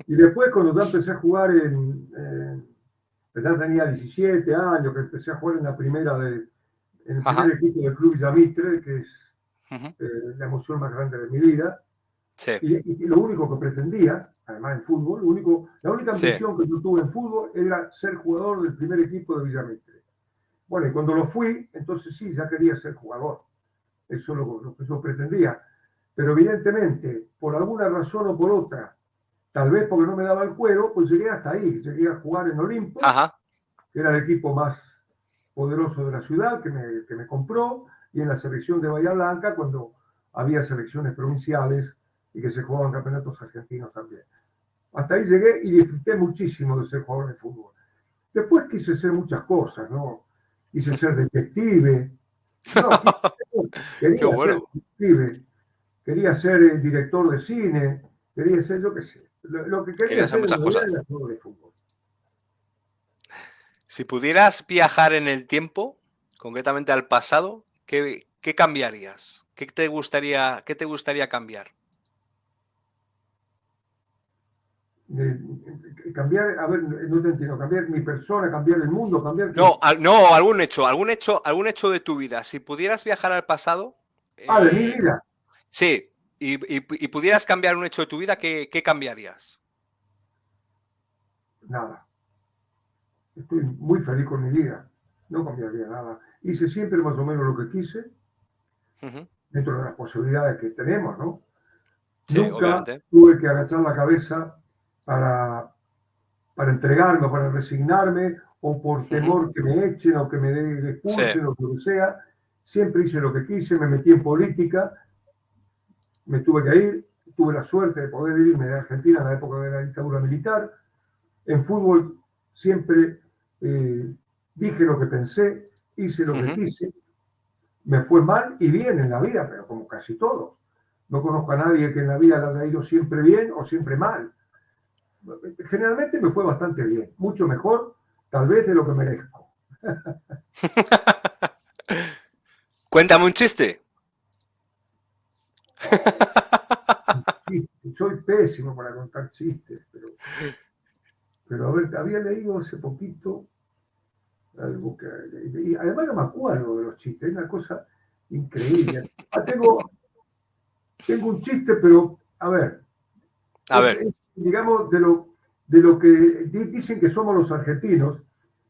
Y después cuando ya empecé a jugar ya tenía 17 años, que empecé a jugar en la primera en el primer Ajá. equipo del Club Villamitre, que es Ujú. la emoción más grande de mi vida. Sí, Y lo único que pretendía, además en fútbol, la única sí. ambición que yo tuve en fútbol era ser jugador del primer equipo de Villamitre. Bueno, y cuando lo fui, entonces sí, ya quería ser jugador. Eso es lo que yo pretendía. Pero evidentemente, por alguna razón o por otra, tal vez porque no me daba el cuero, pues llegué hasta ahí. Llegué a jugar en Olimpo, Ajá. que era el equipo más poderoso de la ciudad, que me compró, y en la selección de Bahía Blanca, cuando había selecciones provinciales y que se jugaban campeonatos argentinos también. Hasta ahí llegué y disfruté muchísimo de ser jugador de fútbol. Después quise ser muchas cosas, ¿no? Quise ser detective. No, Qué quería ser bueno. detective, quería ser director de cine, quería ser, yo qué sé. Lo que quería Querías hacer hacer en muchas realidad cosas. era jugador de fútbol. Si pudieras viajar en el tiempo, concretamente al pasado, ¿qué cambiarías? Qué te gustaría cambiar? Cambiar, a ver, no te entiendo, cambiar mi persona, cambiar el mundo, cambiar No, qué. no, algún hecho de tu vida. Si pudieras viajar al pasado, Ah, de mi eh, vida, sí, y pudieras cambiar un hecho de tu vida, ¿qué cambiarías? nada. Estoy muy feliz con mi vida, no cambiaría nada. Hice siempre más o menos lo que quise, Ujú. dentro de las posibilidades que tenemos, ¿no? Sí, Nunca obviamente. tuve que agachar la cabeza para, para entregarme, para resignarme, o por Ujú. temor que me echen o que me Sí. expulsen o lo que sea. Siempre hice lo que quise, me metí en política, me tuve que ir, tuve la suerte de poder irme de Argentina en la época de la dictadura militar. En fútbol siempre dije lo que pensé, hice lo que Ujú. quise, me fue mal y bien en la vida, pero como casi todos. No conozco a nadie que en la vida le haya ido siempre bien o siempre mal. Generalmente me fue bastante bien, mucho mejor tal vez de lo que merezco. Cuéntame un chiste. Oh, sí, soy pésimo para contar chistes, pero a ver, había leído hace poquito algo que... Y además no me acuerdo de los chistes, es una cosa increíble. Tengo un chiste, pero a ver, A ver. digamos, de lo que dicen que somos los argentinos,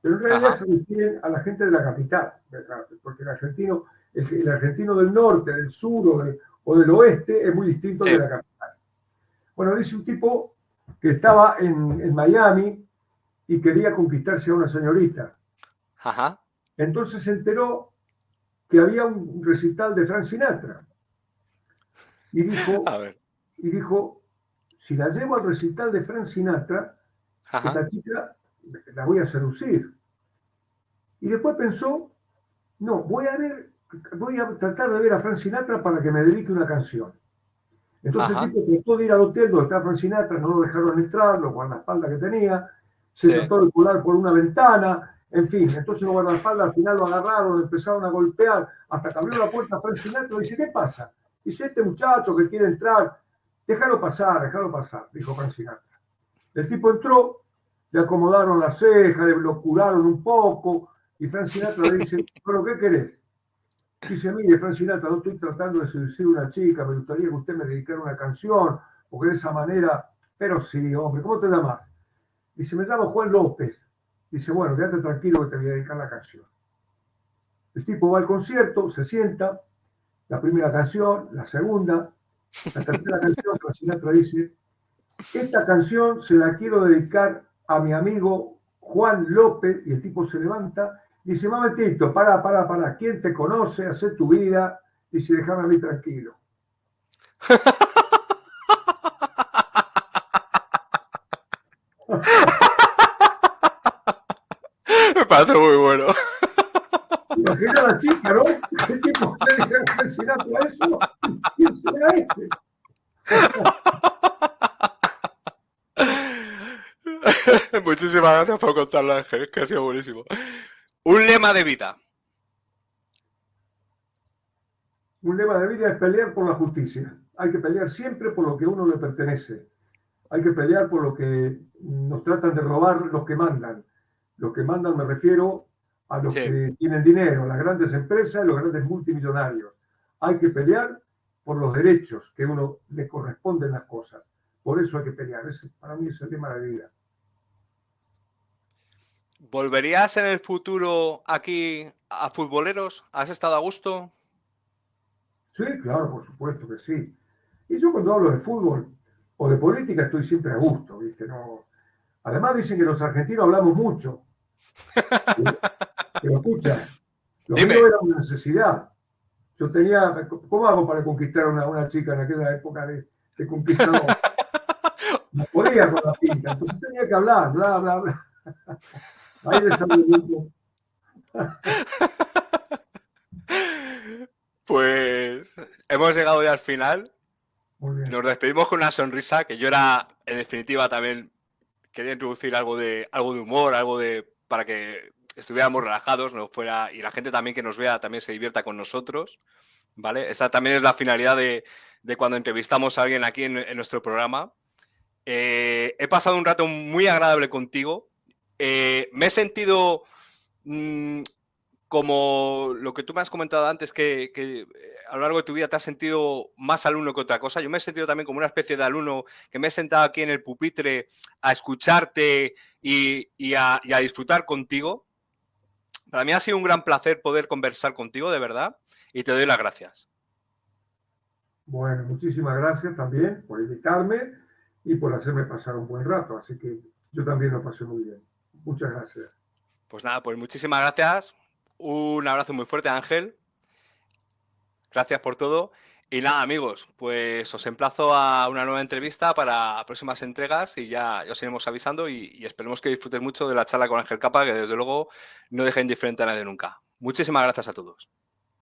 pero en realidad Ajá. se refieren a la gente de la capital, ¿verdad? Porque el argentino del norte, del sur o del oeste es muy distinto al de Sí. la capital. Bueno, dice un tipo que estaba en Miami y quería conquistarse a una señorita. Ajá. Entonces se enteró que había un recital de Frank Sinatra y dijo, A ver. y dijo, si la llevo al recital de Frank Sinatra, Ajá. esta chica la voy a seducir. Y después pensó, no, voy a tratar de ver a Frank Sinatra para que me dedique una canción. Entonces el Ajá. tipo trató de ir al hotel donde está Frank Sinatra, no lo dejaron entrar, lo guardaespaldas que tenía, se Sí. trató de colar por una ventana, en fin, entonces los guardaespaldas al final lo agarraron, empezaron a golpear, hasta que abrió la puerta a Frank Sinatra y dice, ¿qué pasa? Dice, este muchacho que quiere entrar, déjalo pasar, dijo Frank Sinatra. El tipo entró, le acomodaron las cejas, lo curaron un poco, y Frank Sinatra le dice, ¿pero qué querés? Dice, mire, Frank Sinatra, no estoy tratando de seducir a una chica, me gustaría que usted me dedicara una canción, porque de esa manera, pero sí, hombre, ¿cómo te llamas? Dice, me llamo Juan López. Dice, bueno, quédate tranquilo que te voy a dedicar la canción. El tipo va al concierto, se sienta, la primera canción, la segunda, la tercera canción, Frank Sinatra dice, esta canción se la quiero dedicar a mi amigo Juan López, y el tipo se levanta, dice, momentito, pará, ¿quién te conoce? Hacé tu vida, dice, déjame a mí tranquilo. Me parece muy bueno. Imagina a la chica, ¿no? El tipo le dice a Sinatra eso, ¿quién será este? Muchísimas gracias por contarlo, Ángel, que ha sido buenísimo. Un lema de vida. Un lema de vida es pelear por la justicia. hay que pelear siempre por lo que a uno le pertenece. Hay que pelear por lo que nos tratan de robar los que mandan. Los que mandan me refiero a los Sí. que tienen dinero, las grandes empresas, los grandes multimillonarios. Hay que pelear por los derechos que a uno le corresponden las cosas. Por eso hay que pelear. Ese, para mí es el tema de la vida. ¿Volverías en el futuro aquí a futboleros? ¿Has estado a gusto? Sí, claro, por supuesto que sí. Y yo cuando hablo de fútbol o de política estoy siempre a gusto, ¿viste? No. Además dicen que los argentinos hablamos mucho. Pero escucha, lo mío Dime. era una necesidad. Yo tenía, ¿cómo hago para conquistar a una chica en aquella época de conquistador? No podía con la pinta, entonces tenía que hablar, bla, bla, bla. Ahí desarrollé. Pues hemos llegado ya al final. Muy bien. Nos despedimos con una sonrisa, que yo era, en definitiva, también quería introducir algo de humor, para que estuviéramos relajados, no fuera, y la gente también que nos vea también se divierta con nosotros, ¿vale? Esa también es la finalidad de cuando entrevistamos a alguien aquí en nuestro programa. He pasado un rato muy agradable contigo. Me he sentido como lo que tú me has comentado antes, que a lo largo de tu vida te has sentido más alumno que otra cosa. Yo me he sentido también como una especie de alumno que me he sentado aquí en el pupitre a escucharte y a disfrutar contigo. Para mí ha sido un gran placer poder conversar contigo, de verdad, y te doy las gracias. Bueno, muchísimas gracias también por invitarme y por hacerme pasar un buen rato. Así que yo también lo pasé muy bien. Muchas gracias. Pues nada, pues muchísimas gracias. Un abrazo muy fuerte, Ángel. Gracias por todo. Y nada, amigos, pues os emplazo a una nueva entrevista para próximas entregas y ya os iremos avisando y esperemos que disfruten mucho de la charla con Ángel Capa, que desde luego no deja indiferente a nadie nunca. Muchísimas gracias a todos.